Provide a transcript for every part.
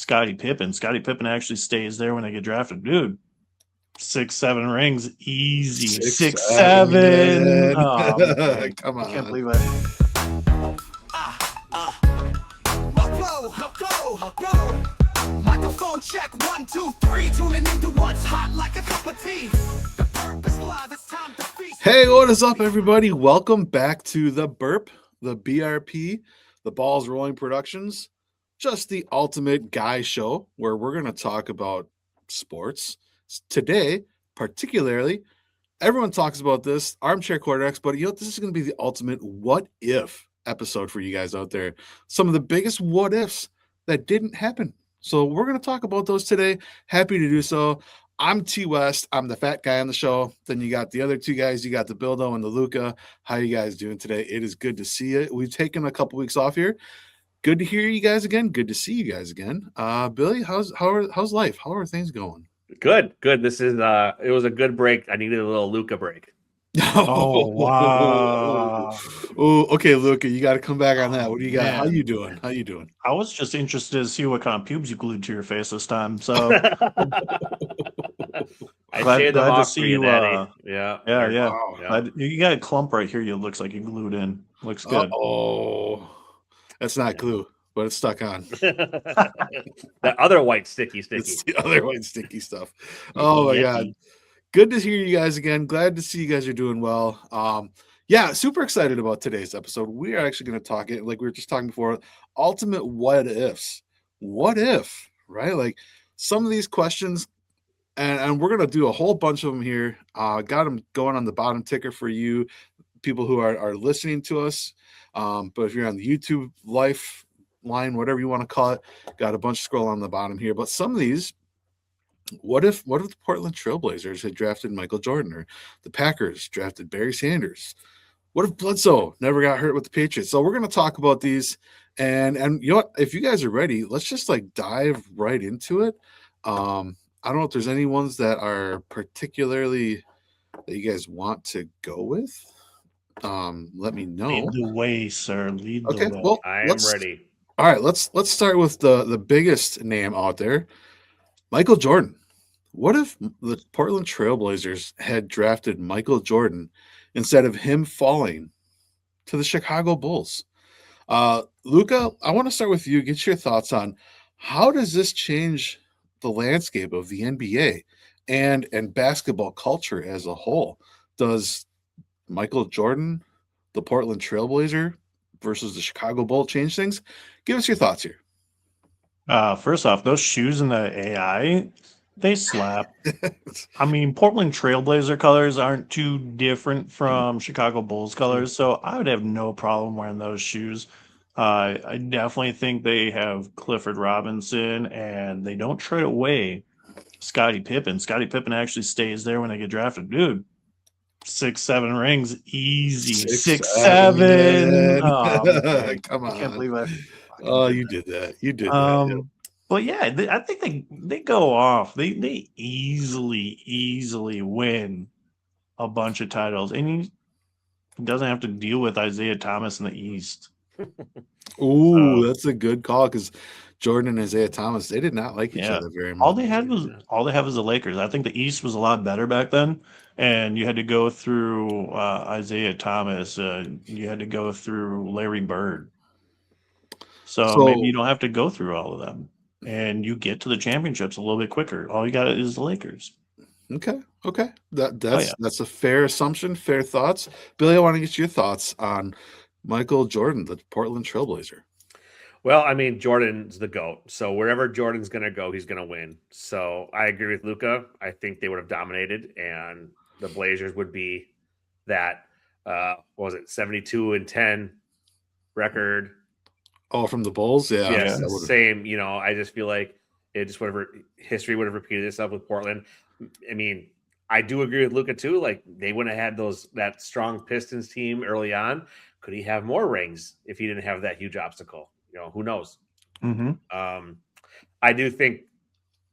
Scottie Pippen. Scottie Pippen actually stays there when they get drafted. Dude, 6, 7 rings, easy. 6, 7. Oh, man. Come on. I can't believe it. Microphone check 1, 2, 3. Tuning into what's hot like a cup of tea. The burp is live. It's time to feast. Hey, what is up, everybody? Welcome back to the Burp, the BRP, the Balls Rolling Productions, just the ultimate guy show where we're going to talk about sports. Today, particularly, everyone talks about this, armchair quarterbacks, but this is going to be the ultimate what if episode for you guys out there. Some of the biggest what ifs that didn't happen. So we're going to talk about those today. Happy to do so. I'm T West. I'm the fat guy on the show. Then you got the other two guys. You got the Bildo and the Luca. How you guys doing today? It is good to see you. We've taken a couple weeks off here. Good to hear you guys again. Good to see you guys again. Billy, how's life? How are things going? Good. This is it was a good break. I needed a little Luca break. Oh, wow. Oh, okay, Luca, you got to come back on that. What do you got? Man. How you doing? I was just interested to see what kind of pubes you glued to your face this time. So I glad shaved them to off see for you. Daddy. Yeah. Wow. You got a clump right here. You looks like you glued in. Looks good. Oh, that's not glue, but it's stuck on. The other white sticky. It's the other white sticky stuff. Oh my God. Good to hear you guys again. Glad to see you guys are doing well. Yeah, super excited about today's episode. We are actually going to talk it like we were just talking before. Ultimate what ifs. What if, right? Like some of these questions, and we're going to do a whole bunch of them here. Got them going on the bottom ticker for you people who are listening to us. But if you're on the YouTube life line, whatever you want to call it, got a bunch scroll on the bottom here. But some of these, what if the Portland Trailblazers had drafted Michael Jordan, or the Packers drafted Barry Sanders? What if Bledsoe never got hurt with the Patriots? So we're going to talk about these, and you know what? If you guys are ready, let's just like dive right into it. I don't know if there's any ones that are particularly that you guys want to go with. Let me know. Lead the way, sir. Lead the way. Well, I am ready. All right, let's start with the biggest name out there, Michael Jordan. What if the Portland Trailblazers had drafted Michael Jordan instead of him falling to the Chicago Bulls? Luca, I want to start with you. Get your thoughts on how does this change the landscape of the NBA and basketball culture as a whole? Does Michael Jordan, the Portland Trailblazer versus the Chicago Bull change things? Give us your thoughts here. First off, those shoes in the AI, they slap. I mean, Portland Trailblazer colors aren't too different from Chicago Bulls colors, so I would have no problem wearing those shoes. I definitely think they have Clifford Robinson, and they don't trade away Scottie Pippen. Scottie Pippen actually stays there when they get drafted. Dude, 6, 7 rings, easy. 6, 7. Oh, man. Come on. I can't believe it. Oh, you did that. You did that. But yeah, I think they go off. They easily win a bunch of titles, and he doesn't have to deal with Isaiah Thomas in the East. Ooh, that's a good call, because Jordan and Isaiah Thomas, they did not like each other very much. All they had was the Lakers. I think the East was a lot better back then, and you had to go through Isaiah Thomas. You had to go through Larry Bird. So maybe you don't have to go through all of them, and you get to the championships a little bit quicker. All you got is the Lakers. Okay. That's a fair assumption, fair thoughts. Billy, I want to get your thoughts on Michael Jordan, the Portland Trailblazer. Well, I mean, Jordan's the GOAT. So wherever Jordan's going to go, he's going to win. So I agree with Luca. I think they would have dominated, and the Blazers would be that, 72-10 record. Oh, from the Bulls? Yeah. Yes, same. I just feel like history would have repeated itself with Portland. I mean, I do agree with Luca too. Like, they wouldn't have had that strong Pistons team early on. Could he have more rings if he didn't have that huge obstacle? Who knows? Mm-hmm. I do think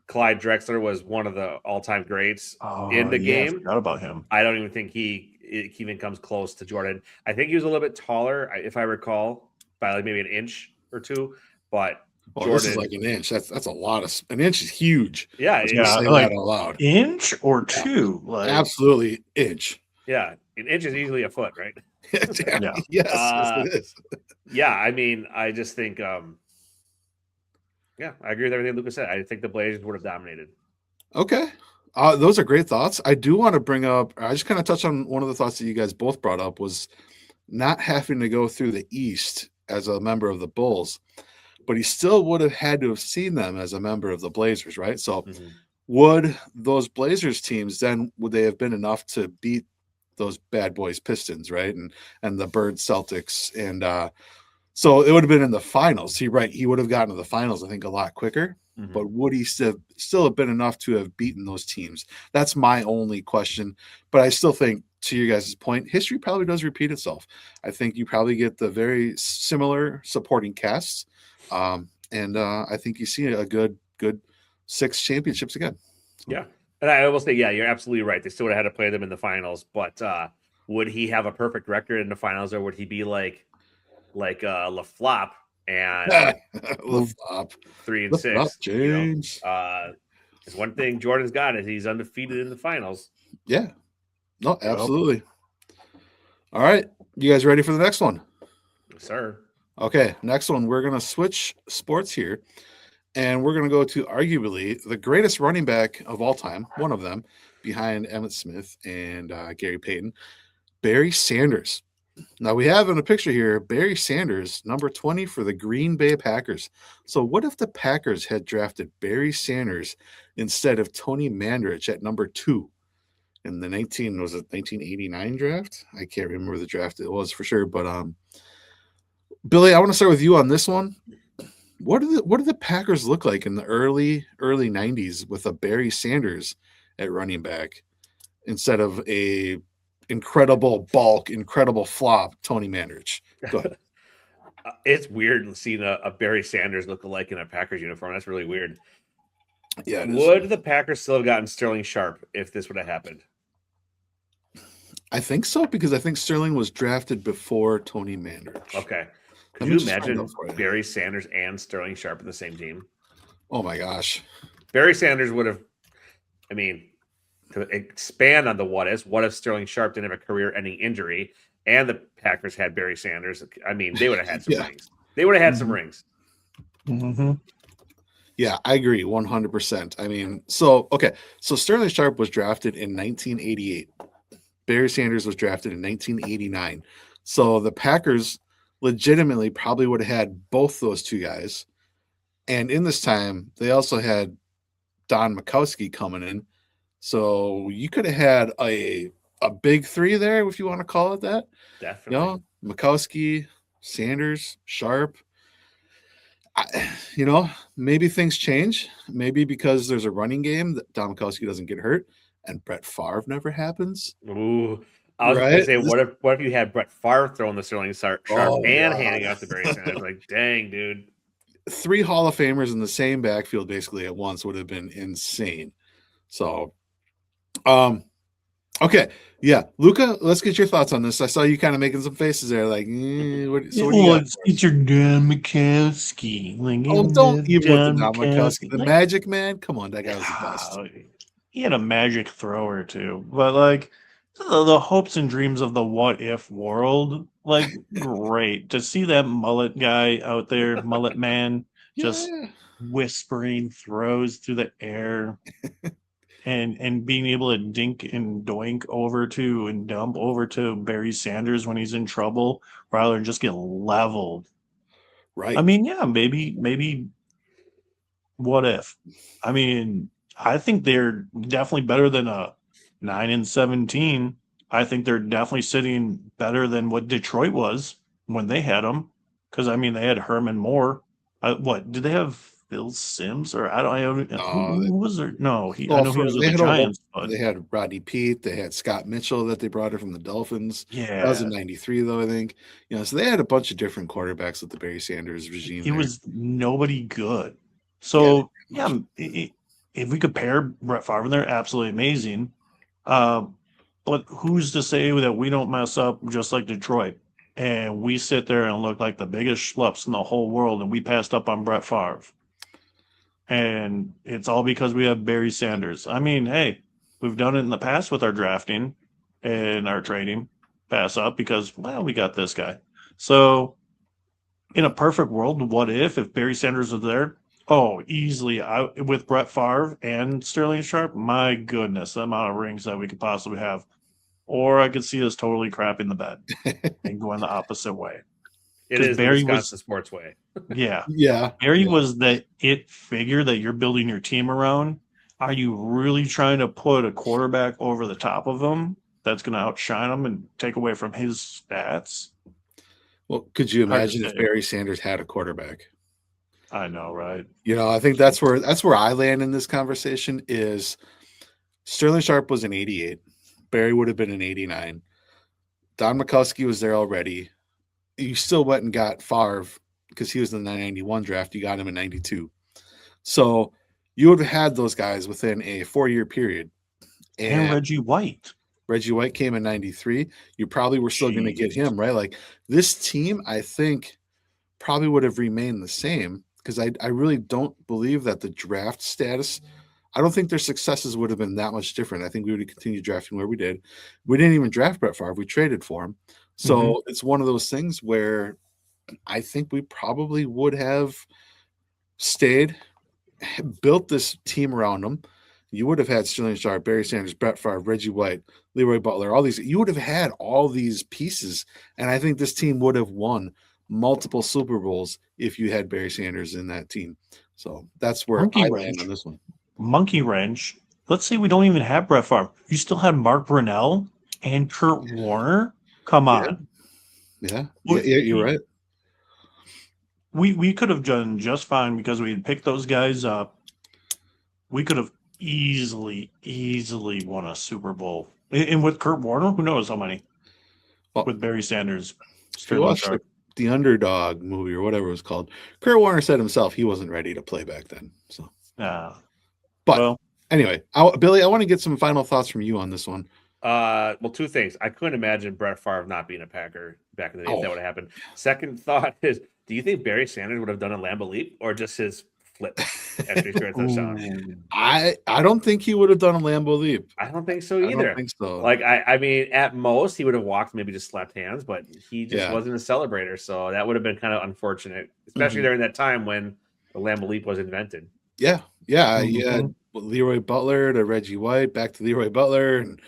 Clyde Drexler was one of the all-time greats in the game. I forgot about him. I don't even think he even comes close to Jordan. I think he was a little bit taller, if I recall, by like maybe an inch or two. But Well, this is Jordan. like an inch. That's a lot of an inch is huge. Yeah, Let's it- just Yeah, say like that out loud. inch or Yeah. two. Like, Absolutely inch. yeah, an inch is easily a foot, right? Yeah. Yes, Uh, it is. Yeah, I mean, I just think, yeah, I agree with everything Lucas said. I think the Blazers would have dominated. Okay. Those are great thoughts. I do want to bring up, I just kind of touched on one of the thoughts that you guys both brought up was not having to go through the East as a member of the Bulls, but he still would have had to have seen them as a member of the Blazers, right? So Mhm. would those Blazers teams then, would they have been enough to beat those bad boys Pistons, right? And the Bird Celtics. And so it would have been in the finals. He would have gotten to the finals, I think, a lot quicker. Mhm. But would he still have been enough to have beaten those teams? That's my only question. But I still think, to you guys' point, history probably does repeat itself. I think you probably get the very similar supporting casts. And I think you see a good 6 championships again. Yeah. And I will say, yeah, you're absolutely right. They still would have had to play them in the finals, but would he have a perfect record in the finals, or would he be like LaFlop and Flop. 3 and Lift it up, 6? You know? James. There's one thing Jordan's got is he's undefeated in the finals. Yeah. No, absolutely. All right. You guys ready for the next one? Yes, sir. Okay. Next one, we're going to switch sports here. And we're going to go to arguably the greatest running back of all time, one of them, behind Emmitt Smith and Gary Payton, Barry Sanders. Now we have in a picture here, Barry Sanders, number 20 for the Green Bay Packers. So what if the Packers had drafted Barry Sanders instead of Tony Mandarich at number 2 in the 1989 draft? I can't remember the draft it was for sure, but Billy, I want to start with you on this one. What do the Packers look like in the early 90s with a Barry Sanders at running back instead of a incredible bulk, incredible flop Tony Mandarich? Go ahead. It's weird seeing a Barry Sanders look alike in a Packers uniform. That's really weird. Yeah, it is. Would the Packers still have gotten Sterling Sharp if this would have happened? I think so, because I think Sterling was drafted before Tony Mandarich. Okay. Let Could me you just find imagine out for you. Barry Sanders and Sterling Sharp in the same team? Oh my gosh. Barry Sanders would have, I mean, to expand on the what if Sterling Sharp didn't have a career-ending injury and the Packers had Barry Sanders? I mean, they would have had some Yeah. rings. They would have had some rings. Mm-hmm. Yeah, I agree 100%. I mean, so Sterling Sharp was drafted in 1988. Barry Sanders was drafted in 1989. So the Packers legitimately probably would have had both those two guys. And in this time, they also had Don Majkowski coming in. So you could have had a big 3 there, if you want to call it that. Definitely. You know, Majkowski, Sanders, Sharp. Maybe things change. Maybe because there's a running game that Don Majkowski doesn't get hurt and Brett Favre never happens. Ooh. I was going to Right? say, what if you had Brett Favre throwing the Sterling Sharp Oh, and God. handing out to Barry Sanders? Like, dang, dude. 3 Hall of Famers in the same backfield basically at once would have been insane. So, okay. Yeah. Luca, let's get your thoughts on this. I saw you kind of making some faces there. Like, what do you got? It's your Don Majkowski. Like, Don't even put the Don Don Majkowski. The Like, Magic Man? Come on, that guy was the best. he had a magic thrower too, but like the hopes and dreams of the what if world, like great to see that mullet guy out there, mullet man, just Yeah. whispering throws through the air and being able to dink and doink over to and dump over to Barry Sanders when he's in trouble rather than just get leveled. Right. I mean, yeah, maybe what if? I mean, I think they're definitely better than a 9-17. I think they're definitely sitting better than what Detroit was when they had them. Because I mean, they had Herman Moore. What did they have? Phil Simms or I don't. Who was there? No, I know he was with the Giants. But they had Rodney Peete. They had Scott Mitchell that they brought in from the Dolphins. yeah, That was in '93 though, I think. So they had a bunch of different quarterbacks with the Barry Sanders regime. he was nobody good. So yeah, if we could pair Brett Favre in there, absolutely amazing. But who's to say that we don't mess up just like Detroit? and we sit there and look like the biggest schlups in the whole world, and we passed up on Brett Favre. And it's all because we have Barry Sanders. I mean, hey, we've done it in the past with our drafting and our trading, pass up because, well, we got this guy. So in a perfect world, what if Barry Sanders was there? Oh, easily. With Brett Favre and Sterling Sharp, my goodness, the amount of rings that we could possibly have. Or I could see us totally crapping the bed and going the opposite way. It 'Cause is Barry the was- Wisconsin sports way. Yeah. Yeah. Barry Yeah. was the it figure that you're building your team around. Are you really trying to put a quarterback over the top of him that's going to outshine him and take away from his stats? Well, could you Hard to imagine if say. Barry Sanders had a quarterback? I know, right? You know, I think that's where I land in this conversation is Sterling Sharp was an 88. Barry would have been an 89. Don Mikowski was there already. You still went and got Favre because he was in the 91 draft. You got him in 92. So you would have had those guys within a 4-year period. And Reggie White. Reggie White came in 93. You probably were still going to get him, right? Like this team, I think, probably would have remained the same because I really don't believe that the draft status, I don't think their successes would have been that much different. I think we would have continued drafting where we did. We didn't even draft Brett Favre. We traded for him. So it's one of those things where I think we probably would have stayed, built this team around him. You would have had Sterling Sharp, Barry Sanders, Brett Favre, Reggie White, Leroy Butler, all these. You would have had all these pieces, and I think this team would have won multiple Super Bowls if you had Barry Sanders in that team. So that's where Monkey I wrench. land on this one. Monkey wrench. Let's say we don't even have Brett Favre. You still had Mark Brunell and Kurt Warner. Come on. Yeah, Well, you're right. We could have done just fine because we had picked those guys up. We could have easily won a Super Bowl. And with Kurt Warner, who knows how many? Well, with Barry Sanders. If you Sterling watch Sharp. the Underdog movie or whatever it was called, Kurt Warner said himself he wasn't ready to play back then. So, But but anyway, Billy, I want to get some final thoughts from you on this one. Well, two things. I couldn't imagine Brett Favre not being a Packer back in the day if that would have happened. Second thought is, do you think Barry Sanders would have done a Lambeau leap or just his flip after he scored a touchdown? I don't think he would have done a Lambeau leap. I don't think so I either. don't think so. Like I mean, at most he would have walked, maybe just slapped hands, but he just wasn't a celebrator. So that would have been kind of unfortunate, especially during that time when the Lambeau leap was invented. Yeah. You had Leroy Butler to Reggie White, back to Leroy Butler, and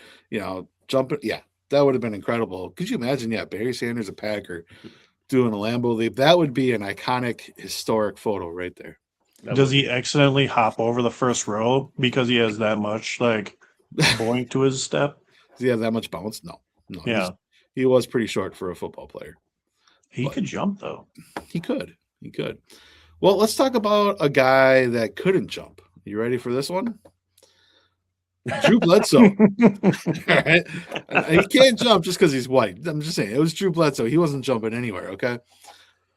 jumping. Yeah, that would have been incredible. Could you imagine? Yeah, Barry Sanders, a Packer, doing a Lambeau leap. That would be an iconic, historic photo right there. Does he accidentally hop over the first row because he has that much boing to his step? Does he have that much bounce? No. Yeah. He was pretty short for a football player. He could jump though. He could. Well, let's talk about a guy that couldn't jump. You ready for this one? Drew Bledsoe. All right. He can't jump just because he's white. I'm just saying, it was Drew Bledsoe. He wasn't jumping anywhere, okay?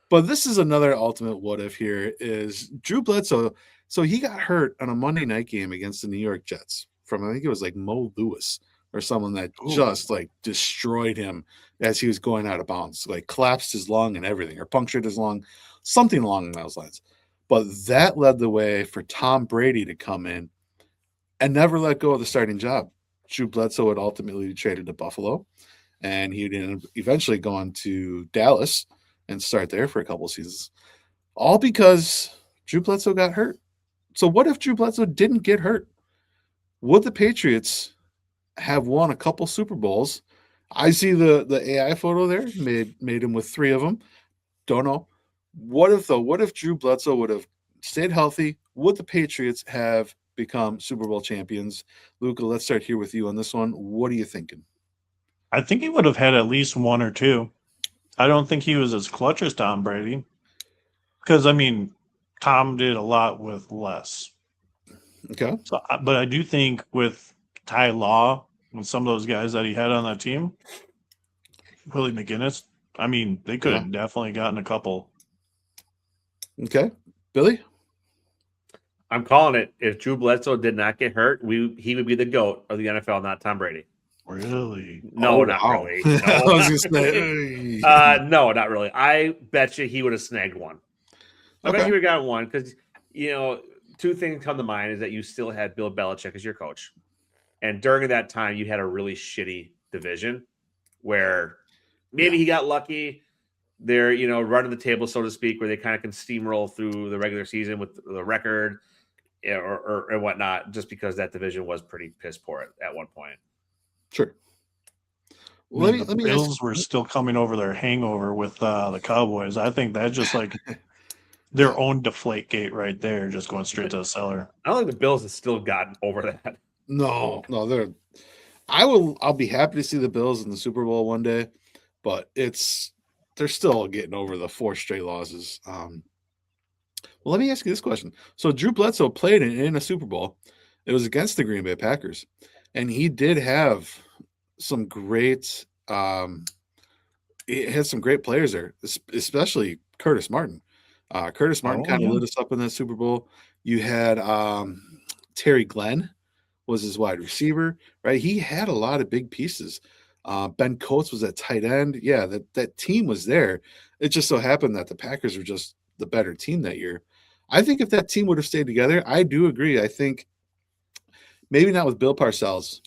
But this is another ultimate what if here is Drew Bledsoe. So he got hurt on a Monday night game against the New York Jets from, I think it was like Mo Lewis or someone that just destroyed him as he was going out of bounds, collapsed his lung and everything, or punctured his lung, something along those lines. But that led the way for Tom Brady to come in and never let go of the starting job. Drew Bledsoe had ultimately be traded to Buffalo, and he would eventually go on to Dallas and start there for a couple of seasons, all because Drew Bledsoe got hurt. So what if Drew Bledsoe didn't get hurt? Would the Patriots have won a couple Super Bowls? I see the AI photo there, made him with 3 of them. Don't know. What if Drew Bledsoe would have stayed healthy? Would the Patriots have become Super Bowl champions? Luca, let's start here with you on this one. What are you thinking? I think he would have had at least 1 or 2. I don't think he was as clutch as Tom Brady. Because, I mean, Tom did a lot with less. Okay. So, but I do think with Ty Law and some of those guys that he had on that team, Willie McGinnis, I mean, they could have definitely gotten a couple. Okay. Billy? I'm calling it. If Drew Bledsoe did not get hurt, he would be the GOAT of the NFL, not Tom Brady. Really? No, Oh, not wow. really. I No. was gonna say, No, not really. I bet you he would have snagged one. I bet Okay. you would have got one because, two things come to mind is that you still had Bill Belichick as your coach. And during that time, you had a really shitty division where maybe he got lucky. They're, running the table, so to speak, where they kind of can steamroll through the regular season with the record or whatnot, just because that division was pretty piss poor at one point. Sure. I mean, Let the me Bills were still coming over their hangover with the Cowboys. I think that's just like their own deflate gate right there, just going straight to the cellar. I don't think the Bills have still gotten over that. No, I'll be happy to see the Bills in the Super Bowl one day, but they're still getting over the 4 straight losses. Well, let me ask you this question. So Drew Bledsoe played in a Super Bowl. It was against the Green Bay Packers, and he did have some great it had some great players there, especially Curtis Martin. Curtis Martin kind of lit us up in that Super Bowl. You had Terry Glenn was his wide receiver, right? He had a lot of big pieces. Ben Coates was at tight end. Yeah, that team was there. It just so happened that the Packers were just the better team that year. I think if that team would have stayed together, I do agree. I think maybe not with Bill Parcells,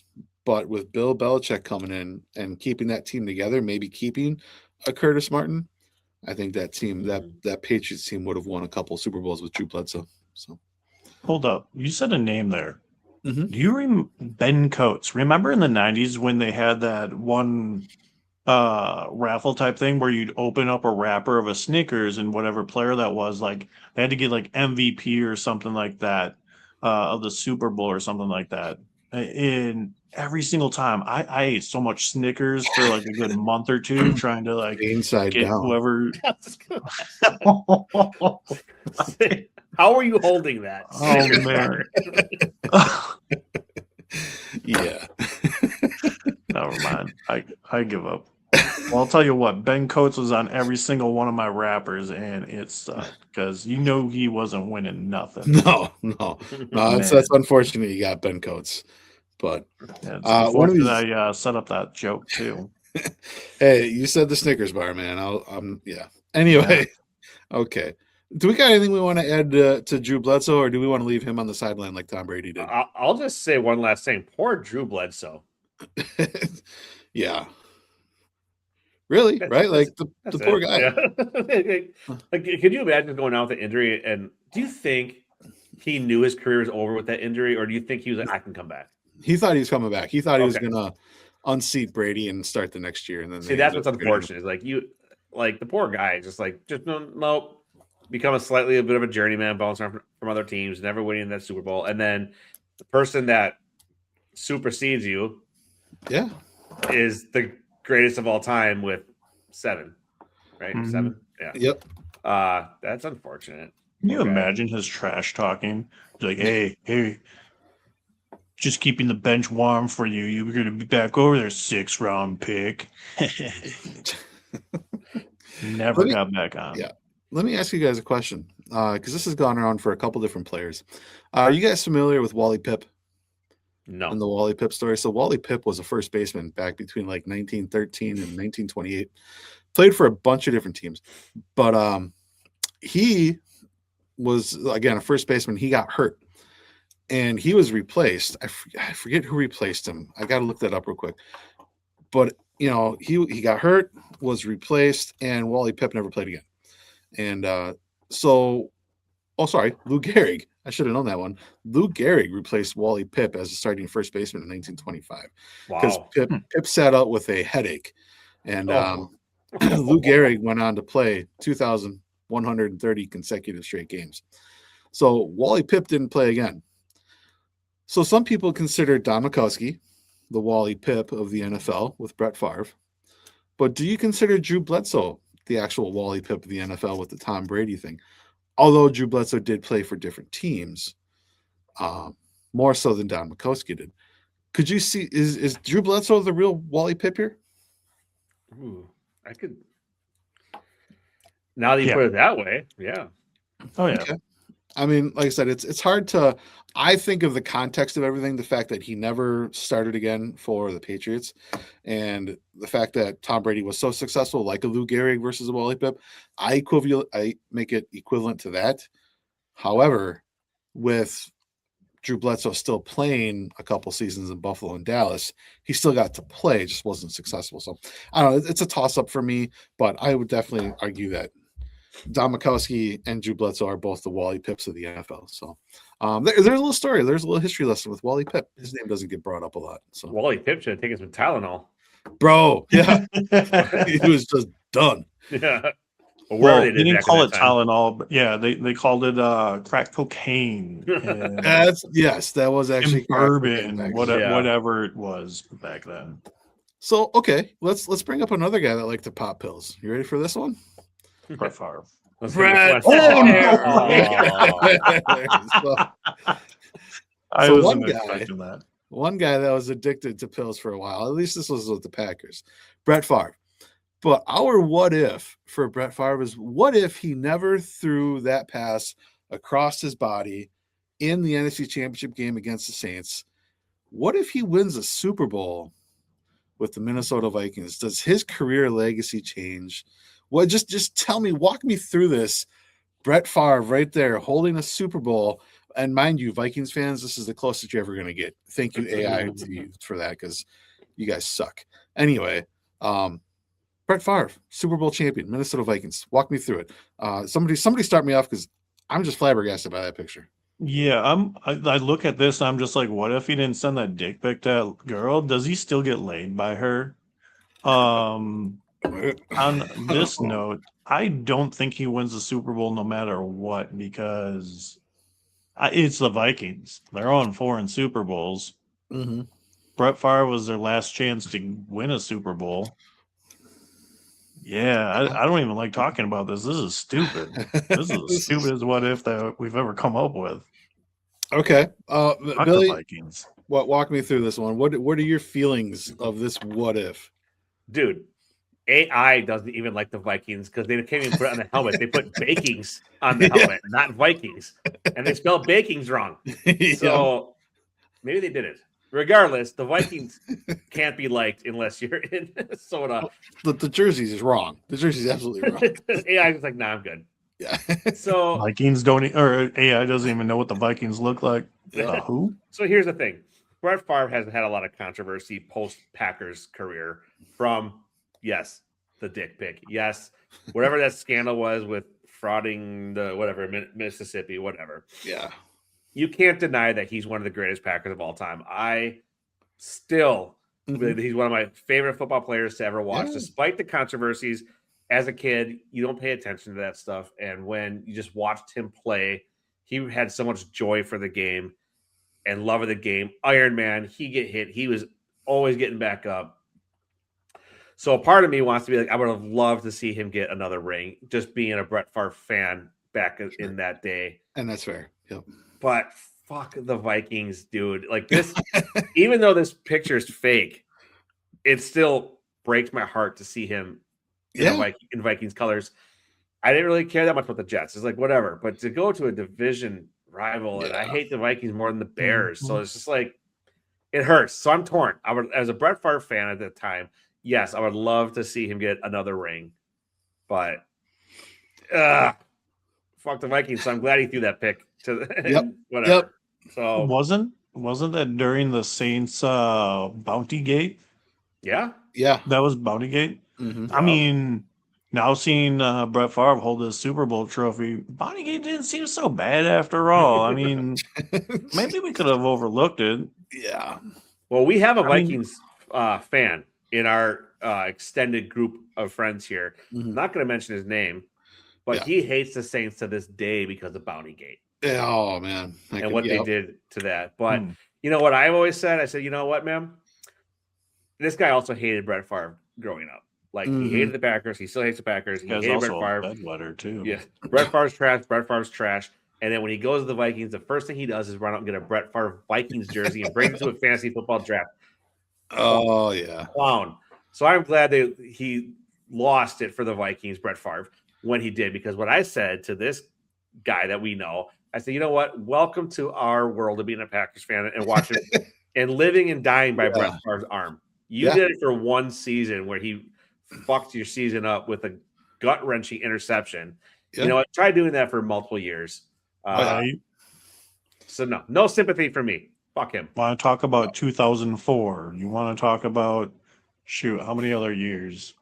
but with Bill Belichick coming in and keeping that team together, maybe keeping a Curtis Martin, I think that team, that Patriots team would have won a couple Super Bowls with Drew Bledsoe. So, hold up, you said a name there. Mm-hmm. Do you Ben Coates? Remember in the 90s when they had that one raffle type thing where you'd open up a wrapper of a Snickers and whatever player that was, like they had to get like MVP or something like that of the Super Bowl or something like that. And every single time I ate so much Snickers for like a good month or two trying to like inside get down. whoever. How are you holding that? Oh man. Yeah. Never mind. I give up. Well, I'll tell you what, Ben Coates was on every single one of my rappers, and it sucked because he wasn't winning nothing. No. That's unfortunate. You got Ben Coates, but Yeah, it's one of these. I set up that joke too. Hey, you said the Snickers bar, man. Yeah. Anyway, okay. Do we got anything we want to add to Drew Bledsoe, or do we want to leave him on the sideline like Tom Brady did? I'll just say one last thing. Poor Drew Bledsoe. Yeah. Really? Right? Like the poor guy. Yeah. Like, could you imagine going out with the injury? And do you think he knew his career was over with that injury, or do you think he was like, I can come back? He thought he was coming back. He thought he was going to unseat Brady and start the next year. And then that's what's unfortunate. Is like the poor guy, just nope. Become a bit of a journeyman, bouncing around from other teams, never winning that Super Bowl, and then the person that supersedes you, is the greatest of all time with 7, right? Mm-hmm. 7, yeah. Yep. That's unfortunate. Can you imagine his trash talking? Like, hey, just keeping the bench warm for you. You're going to be back over there, 6th round pick. Never got back on. Yeah. Let me ask you guys a question, because this has gone around for a couple different players. Are you guys familiar with Wally Pipp? No. And the Wally Pipp story. So Wally Pipp was a first baseman back between like 1913 and 1928. Played for a bunch of different teams, but he was, again, a first baseman. He got hurt, and he was replaced. I forget who replaced him. I got to look that up real quick. But he got hurt, was replaced, and Wally Pipp never played again. And Lou Gehrig. I should have known that one. Lou Gehrig replaced Wally Pipp as a starting first baseman in 1925 because Pipp sat out with a headache, and Lou Gehrig went on to play 2,130 consecutive straight games. So Wally Pipp didn't play again. So some people consider Don Majkowski the Wally Pipp of the NFL with Brett Favre, but do you consider Drew Bledsoe the actual Wally Pipp of the NFL with the Tom Brady thing? Although Drew Bledsoe did play for different teams, more so than Don Majkowski did. Could you see, is Drew Bledsoe the real Wally Pipp here? Ooh, I could. Now that you put it that way, yeah. Oh, yeah. Okay. I mean, like I said, it's hard to. I think of the context of everything, the fact that he never started again for the Patriots, and the fact that Tom Brady was so successful, like a Lou Gehrig versus a Wally Pipp. I make it equivalent to that. However, with Drew Bledsoe still playing a couple seasons in Buffalo and Dallas, he still got to play, just wasn't successful. So I don't know. It's a toss up for me, but I would definitely argue that Don Majkowski and Drew Bledsoe are both the Wally Pipps of the NFL. So there's a little story. There's a little history lesson with Wally Pipp. His name doesn't get brought up a lot. So Wally Pipp should have taken some Tylenol. bro, yeah, he was just done. Yeah. Well, they didn't call it Tylenol, but yeah, they called it crack cocaine. And That was actually bourbon, whatever it was back then. So okay, let's bring up another guy that liked to pop pills. You ready for this one? Brett Favre. Brett. I wasn't expecting that. One guy that was addicted to pills for a while. At least this was with the Packers. Brett Favre. But our what if for Brett Favre is, what if he never threw that pass across his body in the NFC Championship game against the Saints? What if he wins a Super Bowl with the Minnesota Vikings? Does his career legacy change? Well, just tell me, walk me through this. Brett Favre right there holding a Super Bowl. And mind you, Vikings fans, this is the closest you're ever going to get. Thank you, AI, to you for that, because you guys suck. Anyway, Brett Favre, Super Bowl champion, Minnesota Vikings. Walk me through it. Somebody start me off, because I'm just flabbergasted by that picture. Yeah, I look at this and I'm just like, what if he didn't send that dick pic to that girl? Does he still get laid by her? On this note, I don't think he wins the Super Bowl no matter what, because it's the Vikings. They're 0-4 in Super Bowls. Mm-hmm. Brett Favre was their last chance to win a Super Bowl. Yeah, I don't even like talking about this. This is stupid. This is the stupidest what if that we've ever come up with. Okay, Billy, Vikings. Walk me through this one. What are your feelings of this what if? Dude, AI doesn't even like the Vikings because they can't even put it on the helmet. They put Bakings on the helmet, not Vikings. And they spelled Bakings wrong. So maybe they did it. Regardless, the Vikings can't be liked unless you're in Minnesota. The jersey is wrong. The jersey is absolutely wrong. AI is like, nah, I'm good. Yeah. So Vikings or AI doesn't even know what the Vikings look like. Who? So here's the thing. Brett Favre has had a lot of controversy post-Packers career from, yes, the dick pic. Yes, whatever that scandal was with frauding the whatever, Mississippi, whatever. Yeah. You can't deny that he's one of the greatest Packers of all time. I still believe that he's one of my favorite football players to ever watch, despite the controversies. As a kid, you don't pay attention to that stuff. And when you just watched him play, he had so much joy for the game and love of the game. Iron Man, he get hit. He was always getting back up. So a part of me wants to be like, I would have loved to see him get another ring, just being a Brett Favre fan back in that day. And that's fair. Yep. But fuck the Vikings, dude. Like this, even though this picture is fake, it still breaks my heart to see him in Vikings colors. I didn't really care that much about the Jets. It's like, whatever. But to go to a division rival, and I hate the Vikings more than the Bears. So it's just like, it hurts. So I'm torn. I would, as a Brett Favre fan at the time, yes, I would love to see him get another ring. But fuck the Vikings. So I'm glad he threw that pick to whatever. Yep. So wasn't that during the Saints Bounty Gate? Yeah. That was Bounty Gate. Mm-hmm. I mean, now seeing Brett Favre hold his Super Bowl trophy, Bounty Gate didn't seem so bad after all. I mean, maybe we could have overlooked it. Yeah. Well, we have a Vikings fan in our extended group of friends here. I'm not going to mention his name, but he hates the Saints to this day because of Bounty Gate. Oh, man. And what they did to that. But you know what I've always said? I said, you know what, man? This guy also hated Brett Favre growing up. Like, he hated the Packers. He still hates the Packers. He hated Brett Favre. Bedwetter, too. Yeah. Brett Favre's trash. Brett Favre's trash. And then when he goes to the Vikings, the first thing he does is run out and get a Brett Favre Vikings jersey and bring it to a fantasy football draft. Oh, yeah. Clown. So I'm glad that he lost it for the Vikings, Brett Favre, when he did. Because what I said to this guy that we know, I said, you know what? Welcome to our world of being a Packers fan and watching and living and dying by Brett Favre's arm. You did it for one season where he fucked your season up with a gut-wrenching interception. Yeah. You know what? Try doing that for multiple years. So no sympathy for me. Fuck him. Want to talk about 2004? You want to talk about how many other years?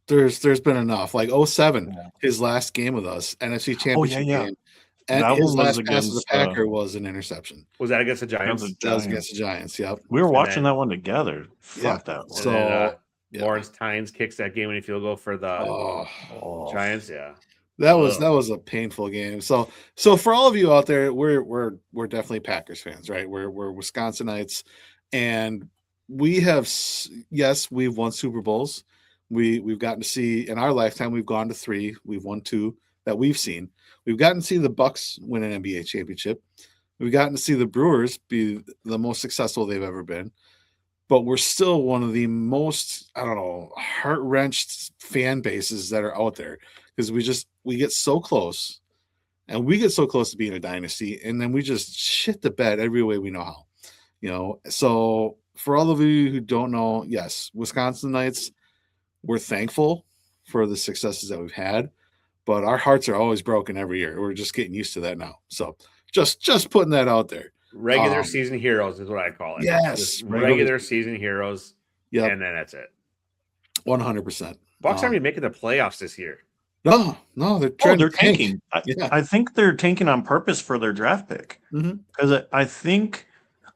There's been enough. Like 07, his last game with us, NFC Championship game. And that his one last was pass of the against Packer was an interception. Was that against the Giants? That was against the Giants, yep. We were watching that one together. Fuck that one. So then, Lawrence Tynes kicks that game-winning field goal for the Giants. Yeah. That was a painful game. So for all of you out there, we're definitely Packers fans, right? We're Wisconsinites, and we've won Super Bowls. We've gotten to see in our lifetime. We've gone to 3. We've won 2 that we've seen. We've gotten to see the Bucks win an NBA championship. We've gotten to see the Brewers be the most successful they've ever been. But we're still one of the most, heart-wrenched fan bases that are out there, because we get so close, and we get so close to being a dynasty, and then we just shit the bed every way we know how. So for all of you who don't know, yes, Wisconsinites, we're thankful for the successes that we've had, but our hearts are always broken every year. We're just getting used to that now. So just putting that out there. Regular season heroes is what I call it. Yes. Just regular season heroes. Yeah. And then that's it. 100%. Bucks aren't even making the playoffs this year. No, they're trying they're to tank. tanking. I think they're tanking on purpose for their draft pick. Because I think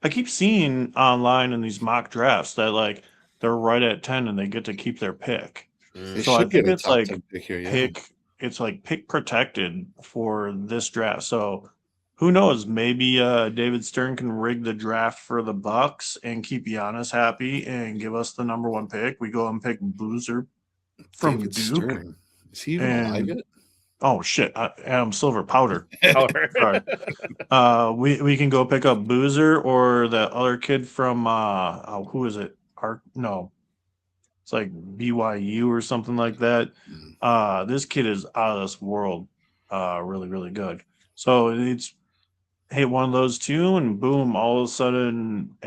I keep seeing online in these mock drafts that like they're right at 10 and they get to keep their pick. So I think it's like pick protected for this draft. So who knows? Maybe David Stern can rig the draft for the Bucks and keep Giannis happy and give us the number 1 pick. We go and pick Boozer from David Duke. Stern. Is he even alive yet? Oh shit! Adam Silver powder. Sorry. We can go pick up Boozer or the other kid from who is it? It's like BYU or something like that. This kid is out of this world. Really, really good. So it's one of those 2, and boom! All of a sudden,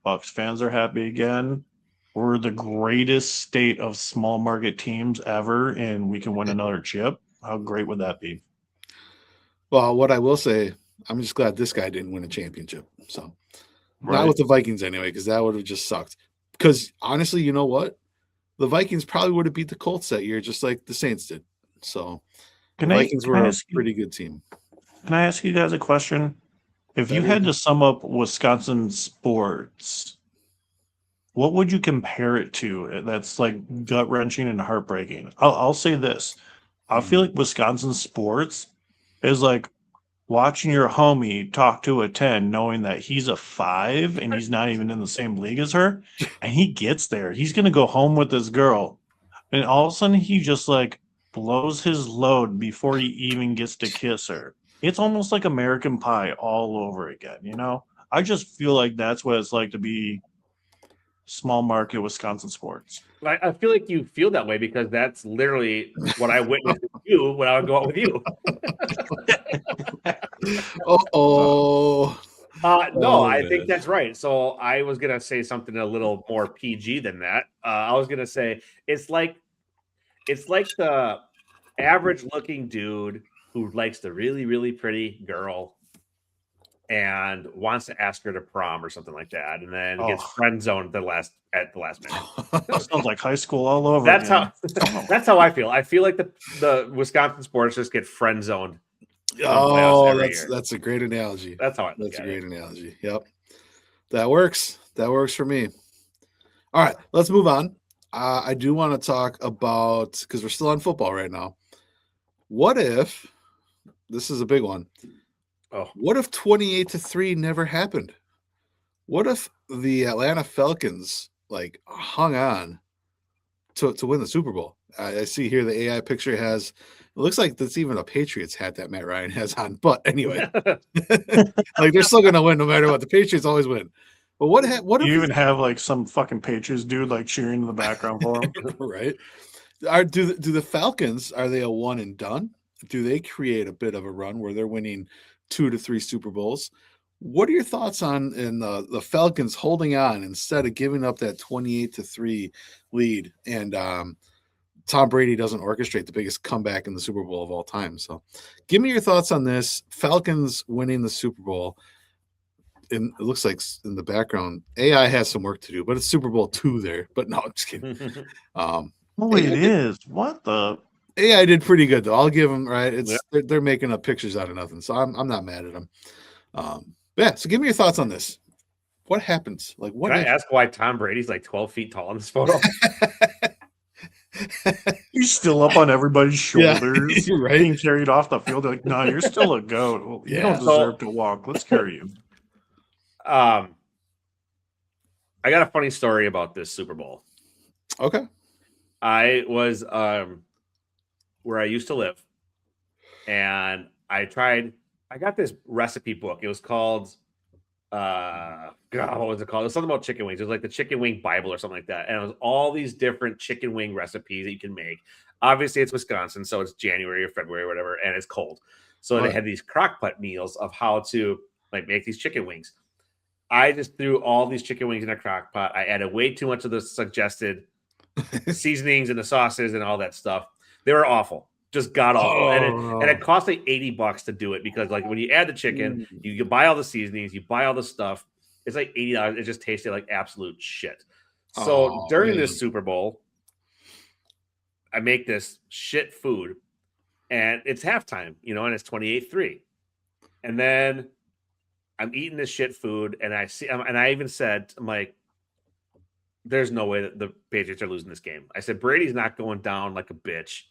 Bucks fans are happy again. We're the greatest state of small market teams ever, and we can win another chip. How great would that be? Well, what I will say, I'm just glad this guy didn't win a championship. So, not with the Vikings anyway, because that would have just sucked. Because honestly, you know what? The Vikings probably would have beat the Colts that year, just like the Saints did. So, the Vikings were a pretty good team. Can I ask you guys a question? If you had to sum up Wisconsin sports, what would you compare it to that's like gut-wrenching and heartbreaking? I'll say this. I feel like Wisconsin sports is like watching your homie talk to a 10, knowing that he's a 5 and he's not even in the same league as her, and he gets there. He's going to go home with this girl, and all of a sudden he just like blows his load before he even gets to kiss her. It's almost like American Pie all over again, I just feel like that's what it's like to be small market Wisconsin sports. I feel like you feel that way because that's literally what I witnessed with you when I would go out with you. No, I think that's right. So I was going to say something a little more PG than that. I was going to say it's like the average looking dude who likes the really, really pretty girl and wants to ask her to prom or something like that, and then gets friend zoned at the last minute. That sounds like high school all over. That's how I feel. I feel like the Wisconsin sports just get friend zoned. That's a great analogy. That's how I look That's at a great it. analogy. Yep, that works. That works for me. All right, let's move on. I do want to talk about, because we're still on football right now. What if this is a big one? What if 28-3 never happened? What if the Atlanta Falcons like hung on to win the Super Bowl? I see here the AI picture has, it looks like that's even a Patriots hat that Matt Ryan has on. But anyway, like they're still gonna win no matter what. The Patriots always win. But what if you even have like some fucking Patriots dude like cheering in the background for him? Right? Do the Falcons, are they a one and done? do they create a bit of a run where they're winning 2 to 3 Super Bowls? What are your thoughts on the Falcons holding on instead of giving up that 28-3 lead, and Tom Brady doesn't orchestrate the biggest comeback in the Super Bowl of all time? So give me your thoughts on this. Falcons winning the Super Bowl. And it looks like in the background, AI has some work to do, but it's Super Bowl II there. But no, I'm just kidding. Oh, it is. What the? AI did pretty good though. I'll give them right. It's they're making up pictures out of nothing, so I'm not mad at them. Yeah. So give me your thoughts on this. What happens? Like, what? Can I ask why Tom Brady's like 12 feet tall in this photo? He's still up on everybody's shoulders, Yeah, right. being carried off the field. They're like, no, you're still a goat. Well, you don't deserve to walk. Let's carry you. I got a funny story about this Super Bowl. Okay. I was where I used to live, and I got this recipe book. It was called God, what was it called? It was something about chicken wings. It was like the Chicken Wing Bible or something like that. And it was all these different chicken wing recipes that you can make. Obviously, it's Wisconsin, so it's January or February or whatever, and it's cold. So they had these crock-pot meals of how to like make these chicken wings. I just threw all these chicken wings in a crock pot. I added way too much of the suggested seasonings and the sauces and all that stuff. They were awful, just god awful. And it cost like $80 to do it, because like when you add the chicken, you buy all the seasonings, you buy all the stuff. It's like $80. It just tasted like absolute shit. So during this Super Bowl, I make this shit food, and it's halftime, and it's 28-3. And then I'm eating this shit food, and I even said, I'm like, there's no way that the Patriots are losing this game. I said, Brady's not going down like a bitch,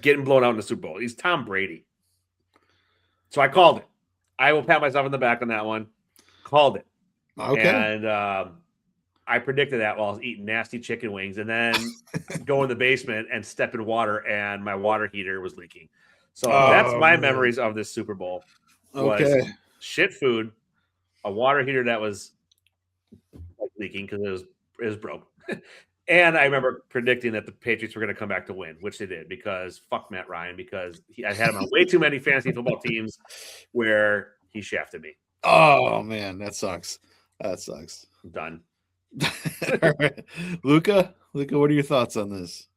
getting blown out in the Super Bowl. He's Tom Brady. So I called it. I will pat myself on the back on that one. Called it. Okay. And I predicted that while I was eating nasty chicken wings, and then go in the basement and step in water, and my water heater was leaking. So that's my memories of this Super Bowl. Okay. Shit food, a water heater that was leaking because it was broke. And I remember predicting that the Patriots were going to come back to win, which they did, because fuck Matt Ryan, because I had him on way too many fantasy football teams where he shafted me. Oh man, that sucks. That sucks. I'm done. All right. Luca, what are your thoughts on this?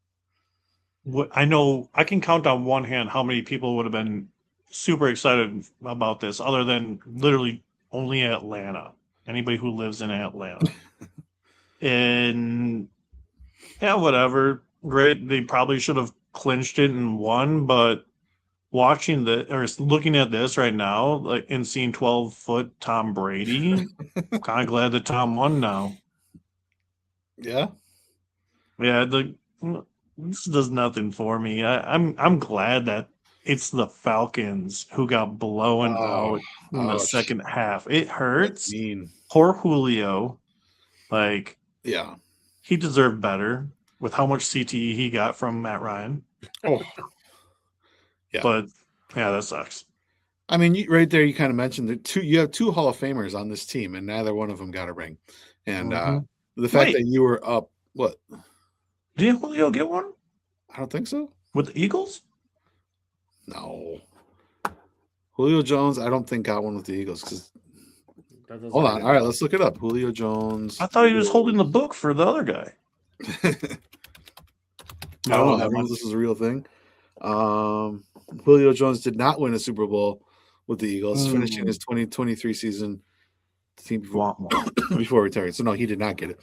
I know I can count on one hand how many people would have been super excited about this, other than literally only Atlanta. Anybody who lives in Atlanta. And yeah, whatever. Great. They probably should have clinched it and won, but looking at this right now, like, and seeing 12-foot Tom Brady, I'm kind of glad that Tom won now. Yeah. Yeah, this does nothing for me. I'm glad that it's the Falcons who got blown out in the second half. It hurts. Poor Julio. Like, yeah, he deserved better with how much CTE he got from Matt Ryan. Oh, yeah. But yeah, that sucks. I mean, right there, you kind of mentioned that you have two Hall of Famers on this team, and neither one of them got a ring. And the fact that you were up, what? Did Julio get one? I don't think so. With the Eagles? No. Julio Jones, I don't think got one with the Eagles. Because hold on. All right, let's look it up. Julio Jones. I thought he was holding the book for the other guy. I don't know. This is a real thing. Julio Jones did not win a Super Bowl with the Eagles, finishing his 2023 season the team before retiring. So no, he did not get it.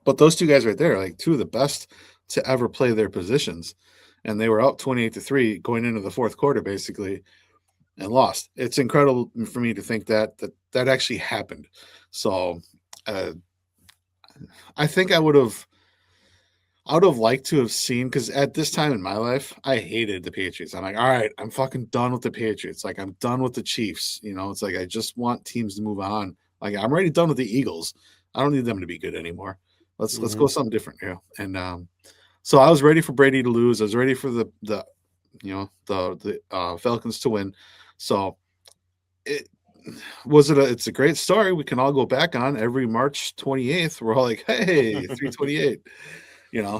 But those two guys right there are like two of the best to ever play their positions. And they were up 28-3 going into the fourth quarter, basically, and lost. It's incredible for me to think that actually happened. So I think I would have liked to have seen, because at this time in my life, I hated the Patriots. I'm like, all right, I'm fucking done with the Patriots. Like, I'm done with the Chiefs. It's like I just want teams to move on. Like, I'm already done with the Eagles. I don't need them to be good anymore. Let's go something different here. And so I was ready for Brady to lose. I was ready for the Falcons to win. So it's a great story we can all go back on. Every March 28th, we're all like, hey, 328.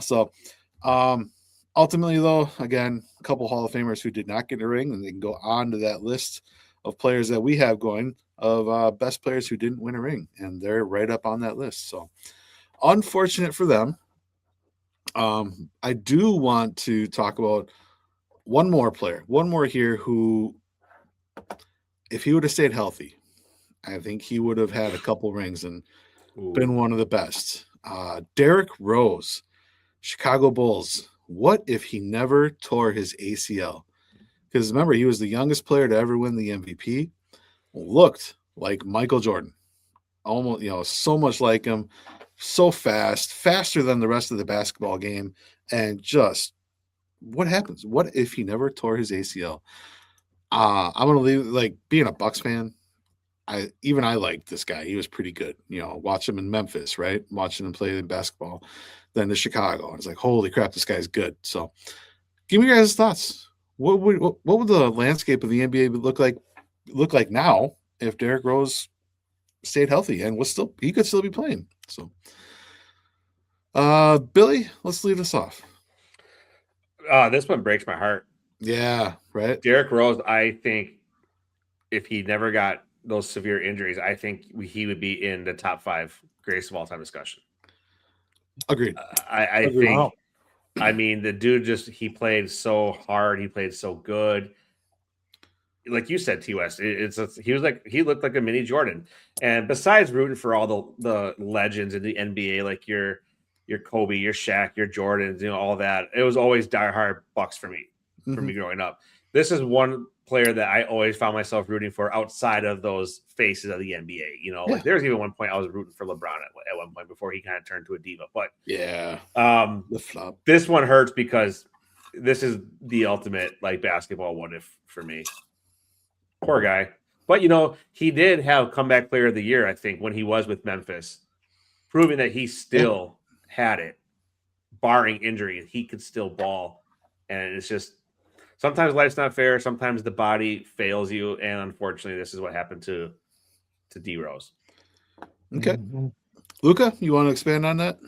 So Ultimately, though, again, a couple Hall of Famers who did not get a ring, and they can go on to that list of players that we have going of best players who didn't win a ring, and they're right up on that list. So, unfortunate for them. I do want to talk about one more player, one more here who, if he would have stayed healthy, I think he would have had a couple rings and been one of the best. Derrick Rose, Chicago Bulls. What if he never tore his ACL? Because remember, he was the youngest player to ever win the MVP. Looked like Michael Jordan, almost, so much like him, so fast, faster than the rest of the basketball game, and just what happens? What if he never tore his ACL? I'm gonna leave. Like, being a Bucks fan, I liked this guy. He was pretty good. Watch him in Memphis, right? Watching him play in basketball, then to Chicago. I was like, holy crap, this guy's good. So, give me your guys' thoughts. What would the landscape of the NBA look like now if Derrick Rose stayed healthy and he could still be playing? So, Billy, let's lead us off. This one breaks my heart. Yeah, right. Derrick Rose, I think if he never got those severe injuries, I think he would be in the top 5 greatest of all time discussion. Agreed. I Agreed. think. Wow. I mean, the dude he played so hard. He played so good. Like you said, T. West, he looked like a mini Jordan. And besides rooting for all the legends in the NBA, like your Kobe, your Shaq, your Jordans, all that, it was always diehard Bucks for me growing up. This is one player that I always found myself rooting for outside of those faces of the NBA. Like there was even one point I was rooting for LeBron at one point before he kind of turned to a diva. But yeah, the flop. This one hurts because this is the ultimate basketball what if for me. Poor guy. But he did have comeback player of the year, I think, when he was with Memphis, proving that he still had it, barring injury. He could still ball. And it's just sometimes life's not fair. Sometimes the body fails you. And unfortunately, this is what happened to D Rose. Okay. Luca, you want to expand on that?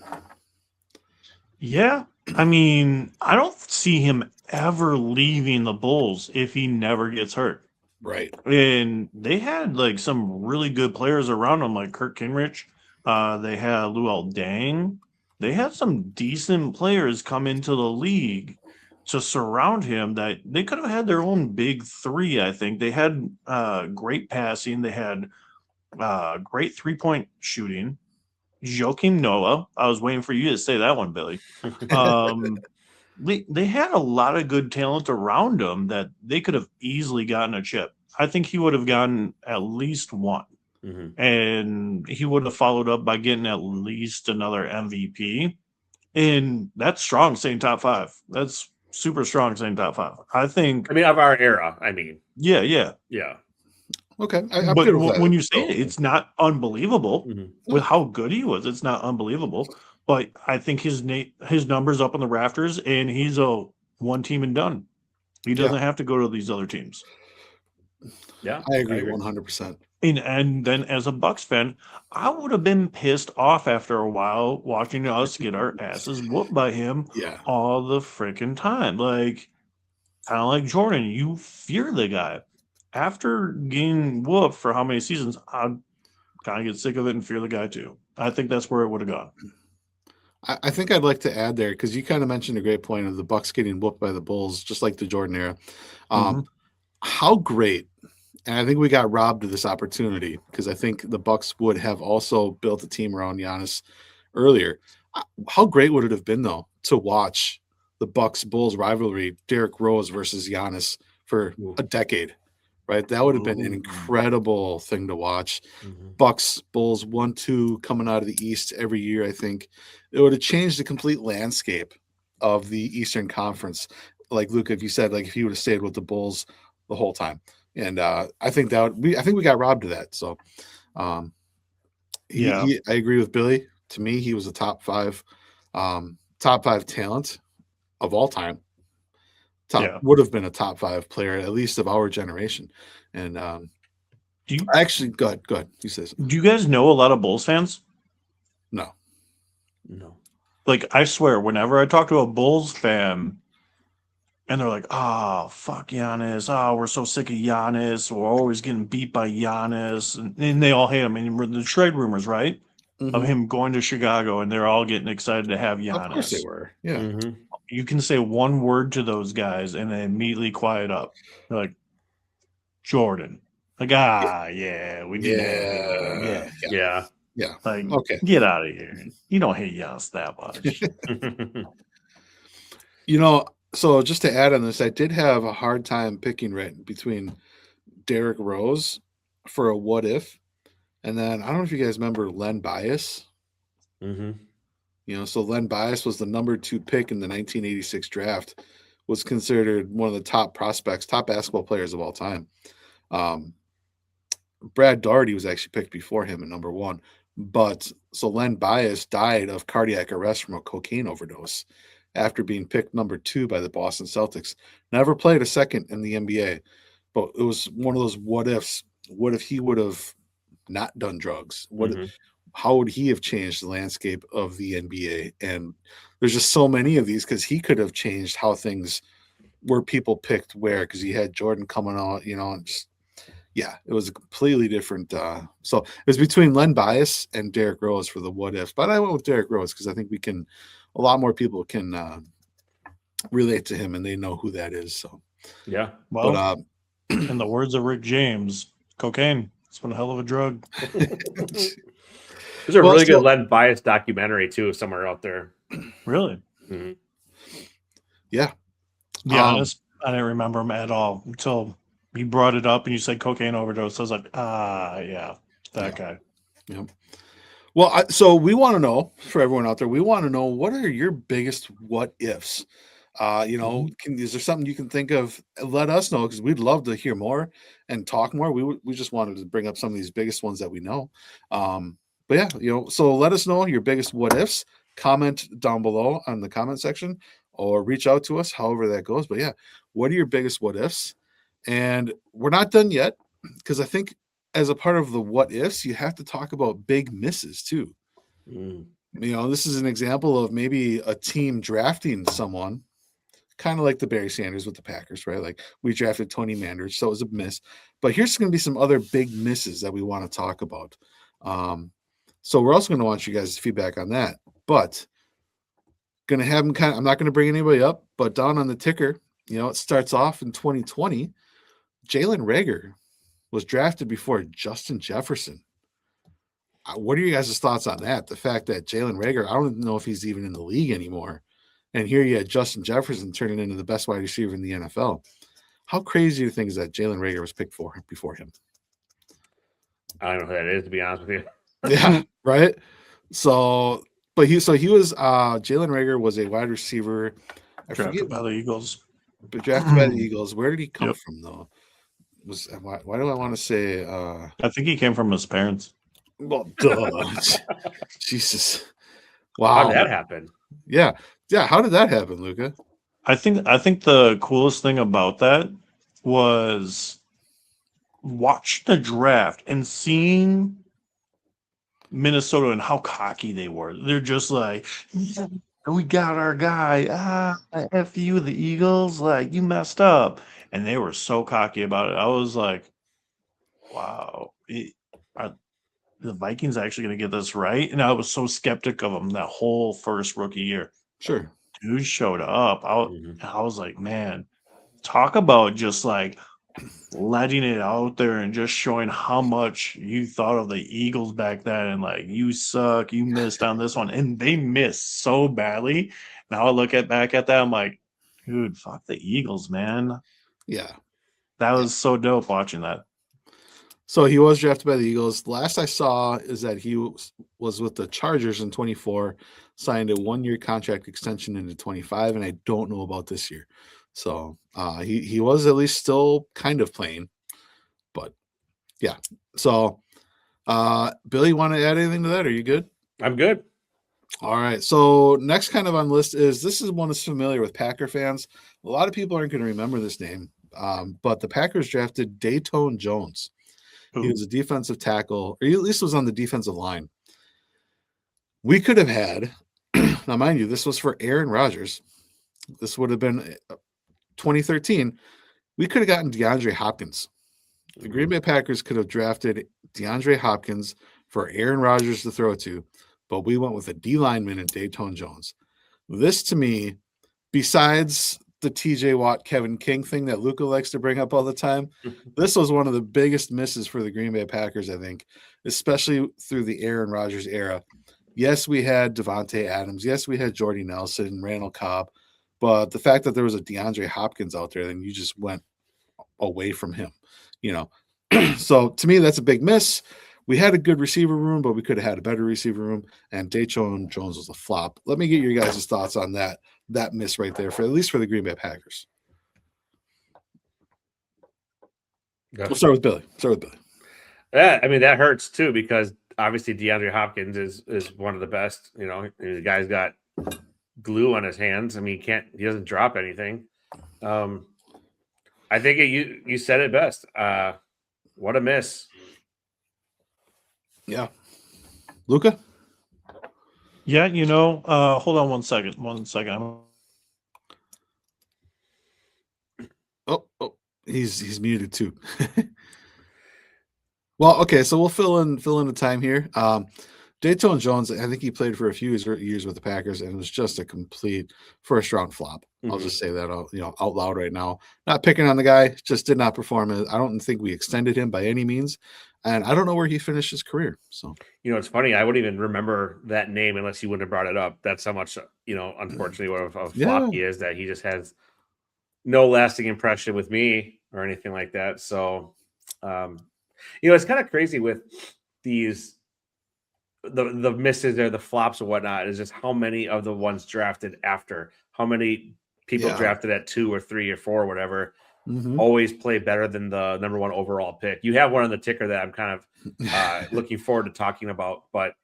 Yeah. I mean, I don't see him ever leaving the Bulls if he never gets hurt. Right. And they had some really good players around him, like Kirk Kinrich. They had Luol Deng. They had some decent players come into the league to surround him that they could have had their own big 3, I think. They had great passing. They had great 3-point shooting. Joakim Noah. I was waiting for you to say that one, Billy. They had a lot of good talent around them that they could have easily gotten a chip. I think he would have gotten at least one. And he would have followed up by getting at least another MVP. And that's strong saying top 5. That's super strong saying top 5. I think. I mean, of our era. I mean. Yeah. Okay. But when you say it, it's not unbelievable Mm-hmm. with how good he was. It's not unbelievable. But I think his numbers up on the rafters, and he's a one team and done. He doesn't have to go to these other teams. Yeah, I agree 100%. And then as a Bucks fan, I would have been pissed off after a while watching us get our asses whooped by him all the freaking time. Kind of like Jordan, you fear the guy. After getting whooped for how many seasons, I'd kind of get sick of it and fear the guy too. I think that's where it would have gone. I think I'd like to add there, because you kind of mentioned a great point of the Bucks getting whooped by the Bulls, just like the Jordan era. How great, and I think we got robbed of this opportunity, because I think the Bucks would have also built a team around Giannis earlier. How great would it have been, though, to watch the Bucks-Bulls rivalry, Derrick Rose versus Giannis, for a decade? Right, that would have been an incredible thing to watch. Bucks, Bulls, 1-2 coming out of the East every year. I think it would have changed the complete landscape of the Eastern Conference. Like Luca, if you said, if he would have stayed with the Bulls the whole time, and I think I think we got robbed of that. So, I agree with Billy. To me, he was a top 5 talent of all time. Would have been a top 5 player, at least of our generation. And do you actually go ahead. You say something. Do you guys know a lot of Bulls fans? No. I swear, whenever I talk to a Bulls fan, and they're like, "Oh, fuck Giannis. Oh, we're so sick of Giannis. We're always getting beat by Giannis." And they all hate him. And the trade rumors, right? Of Mhm. him going to Chicago, and they're all getting excited to have Of course they Giannis. were. Yeah. Mhm. You can say one word to those guys, and they immediately quiet up. They're like, Jordan. Like, yeah, we do have him. Yeah. Yeah. Yeah. Yeah. Like, Okay. get out of here. You don't hate Giannis that much. So just to add on this, I did have a hard time picking right between Derrick Rose for a what if, and then I don't know if you guys remember Len Bias. Mhm. So Len Bias was the number 2 pick in the 1986 draft, was considered one of the top prospects, top basketball players of all time. Brad Daugherty was actually picked before him at number 1, but so Len Bias died of cardiac arrest from a cocaine overdose after being picked number 2 by the Boston Celtics. Never played a second in the NBA, but it was one of those what ifs. What if he would have not done drugs? Mhm. How would he have changed the landscape of the NBA? And there's just so many of these because he could have changed how things were people picked where, because he had Jordan coming out, and just, yeah, it was a completely different. So it was between Len Bias and Derrick Rose for the what ifs, but I went with Derrick Rose because I think a lot more people can relate to him and they know who that is. So, Yeah. Well, but in the words of Rick James, cocaine. It's been a hell of a drug. There's a Well, really so- good Len Bias documentary too, somewhere out there. Really? Mhm. yeah, To be honest, I didn't remember him at all until you brought it up and you said cocaine overdose. I was like, yeah, that guy. Well, so we want to know, for everyone out there, we want to know, what are your biggest what ifs? Is there something you can think of? Let us know, because we'd love to hear more and talk more. We just wanted to bring up some of these biggest ones that we know. But yeah, so let us know your biggest what ifs. Comment down below on the comment section or reach out to us, however that goes. But yeah, what are your biggest what ifs? And we're not done yet, because I think as a part of the what ifs, you have to talk about big misses too. Mm. This is an example of maybe a team drafting someone, kind of like the Barry Sanders with the Packers, right? Like, we drafted Tony Manders, so it was a miss. But here's going to be some other big misses that we want to talk about. So we're also going to want you guys' feedback on that. But going to have them I'm not going to bring anybody up, but down on the ticker, it starts off in 2020. Jalen Reagor was drafted before Justin Jefferson. What are you guys' thoughts on that? The fact that Jalen Reagor, I don't know if he's even in the league anymore. And here you had Justin Jefferson turning into the best wide receiver in the NFL. How crazy do you think is that Jalen Reagor was picked before him? I don't know who that is, to be honest with you. Yeah, right. So he was Jalen Reagor was a wide receiver. I Drafted forget, by the Eagles. but drafted by the Eagles. Where did he come Yep. from though? Why do I want to say? I think he came from his parents. Well, duh. Jesus. How Wow. did that happen? Yeah. How did that happen, Luca? I think the coolest thing about that was watching the draft and seeing Minnesota and how cocky they were. They're just like, yeah, we got our guy. F you, the Eagles. Like, you messed up. And they were so cocky about it. I was like, wow. Are the Vikings actually going to get this right? And I was so skeptic of them that whole first rookie year. Sure. Dude showed up. Mhm. I was like, man, talk about just like letting it out there and just showing how much you thought of the Eagles back then, and like, you suck, you missed on this one, and they missed so badly. Now I look back at that, I'm like, dude, fuck the Eagles, man. Yeah. That was so dope watching that. So he was drafted by the Eagles. Last I saw is that he was with the Chargers in 24, signed a 1-year contract extension into 25, and I don't know about this year. So he was at least still kind of playing, but yeah. So Billy, you want to add anything to that? Are you good? I'm good. All right. So next kind of on the list this is one that's familiar with Packer fans. A lot of people aren't going to remember this name, but the Packers drafted Dayton Jones. He was a defensive tackle, or at least was on the defensive line. We could have had, now mind you, this was for Aaron Rodgers. This would have been 2013, we could have gotten DeAndre Hopkins. The Green Bay Packers could have drafted DeAndre Hopkins for Aaron Rodgers to throw to, but we went with a D lineman in Dayton Jones. This to me, besides the TJ Watt, Kevin King thing that Luca likes to bring up all the time, this was one of the biggest misses for the Green Bay Packers, I think, especially through the Aaron Rodgers era. Yes, we had Devontae Adams. Yes, we had Jordy Nelson, Randall Cobb. But the fact that there was a DeAndre Hopkins out there, then you just went away from him, So to me, that's a big miss. We had a good receiver room, but we could have had a better receiver room. And Dayton Jones was a flop. Let me get your guys' thoughts on that miss right there, for at least for the Green Bay Packers. We'll start with Billy. Yeah, I mean, that hurts too, because obviously DeAndre Hopkins is one of the best. The guy's got glue on his hands. I mean, he doesn't drop anything. I think you said it best. What a miss. Yeah. Luca? Yeah, hold on 1 second. 1 second. Oh, he's muted too. Well, okay, so we'll fill in the time here. Dayton Jones, I think he played for a few years with the Packers, and it was just a complete first round flop. I'll just say that out loud right now. Not picking on the guy, just did not perform. I don't think we extended him by any means, and I don't know where he finished his career. So it's funny. I wouldn't even remember that name unless you wouldn't have brought it up. That's how much unfortunately what a flop he is. That he just has no lasting impression with me or anything like that. So it's kind of crazy with these. The misses or the flops or whatnot is just how many of the ones drafted after, how many people drafted at 2 or 3 or 4 or whatever always play better than the number 1 overall pick. You have one on the ticker that I'm kind of looking forward to talking about, but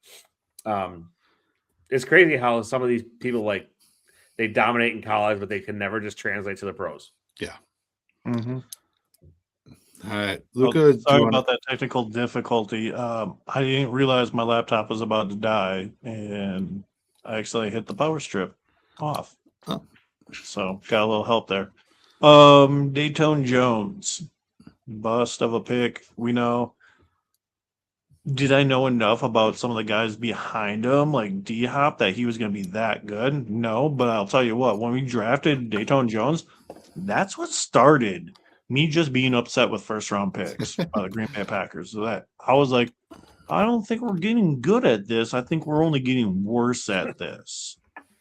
it's crazy how some of these people they dominate in college, but they can never just translate to the pros. Yeah. Mm-hmm. All right, Luca. Sorry about that technical difficulty. I didn't realize my laptop was about to die, and I actually hit the power strip off. Oh. So got a little help there. Dayton Jones, bust of a pick. We know. Did I know enough about some of the guys behind him, like D-Hop, that he was going to be that good? No, but I'll tell you what. When we drafted Dayton Jones, that's what started me just being upset with first-round picks by the Green Bay Packers. So that I was like, I don't think we're getting good at this. I think we're only getting worse at this.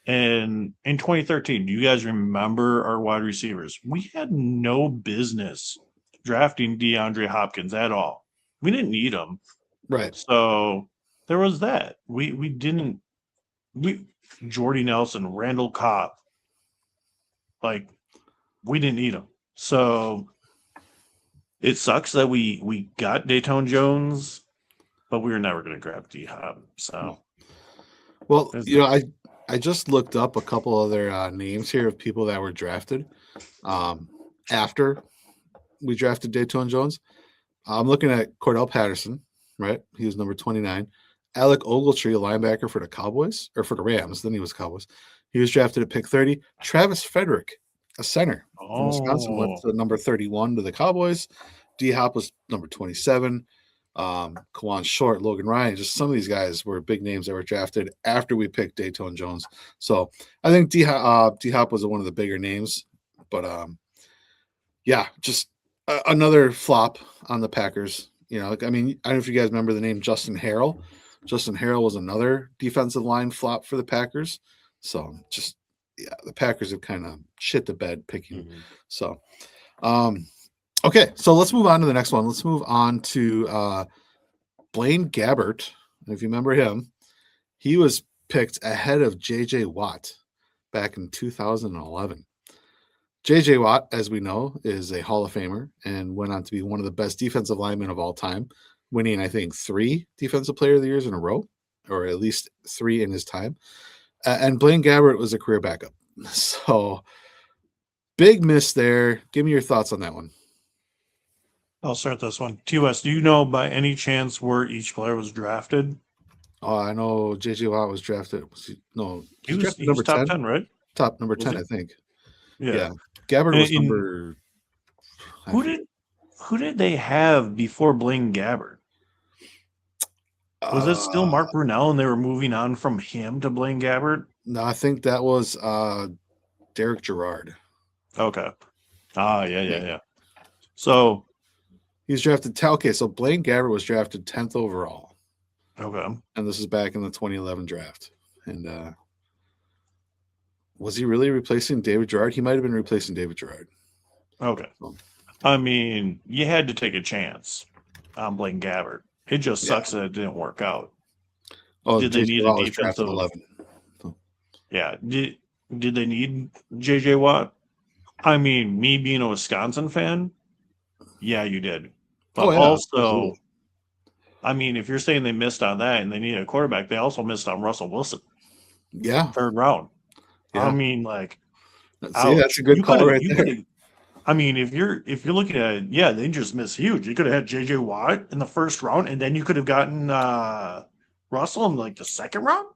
And in 2013, do you guys remember our wide receivers? We had no business drafting DeAndre Hopkins at all. We didn't need him. Right. So there was that. We didn't Jordy Nelson, Randall Cobb. We didn't need him. So it sucks that we got Dayton Jones, but we were never going to grab D-Hop. So, well, I just looked up a couple other names here of people that were drafted after we drafted Dayton Jones. I'm looking at Cordell Patterson, right? He was number 29. Alec Ogletree, a linebacker for the Cowboys, or for the Rams. Then he was Cowboys. He was drafted at pick 30. Travis Frederick, a center from Wisconsin, went to number 31 to the Cowboys. D-Hop was number 27. Kawan Short, Logan Ryan, just some of these guys were big names that were drafted after we picked Dayton Jones. So I think D-Hop was one of the bigger names. But, just another flop on the Packers. I don't know if you guys remember the name Justin Harrell. Justin Harrell was another defensive line flop for the Packers. So the Packers have kind of shit the bed picking. Mm-hmm. So, okay, so let's move on to the next one. Let's move on to Blaine Gabbert. If you remember him, he was picked ahead of J.J. Watt back in 2011. J.J. Watt, as we know, is a Hall of Famer and went on to be one of the best defensive linemen of all time, winning, I think, 3 Defensive Player of the Years in a row, or at least 3 in his time. And Blaine Gabbert was a career backup. So, big miss there. Give me your thoughts on that one. I'll start this one. TOS, do you know by any chance where each player was drafted? Oh, I know J.J. Watt was drafted. He was top 10, right? Top number Was 10, he? I think. Yeah. Gabbard was And number. who did they have before Blaine Gabbert? Was it still Mark Brunell and they were moving on from him to Blaine Gabbert? No, I think that was Derek Gerard. Okay. Yeah. So he's drafted. Okay, so Blaine Gabbert was drafted 10th overall. Okay. And this is back in the 2011 draft. And was he really replacing David Gerard? He might have been replacing David Gerard. Okay. I mean, you had to take a chance on Blaine Gabbert. It just sucks that it didn't work out. Oh, did they need a defensive 11? Yeah. Did they need JJ Watt? I mean, me being a Wisconsin fan, yeah, you did. But also, I mean, if you're saying they missed on that and they need a quarterback, they also missed on Russell Wilson. Yeah. 3rd round. Yeah. I mean, like, see, that's a good call right there. I mean, if you're looking at it, yeah, they just missed huge. You could have had JJ Watt in the 1st round, and then you could have gotten Russell in like the 2nd round.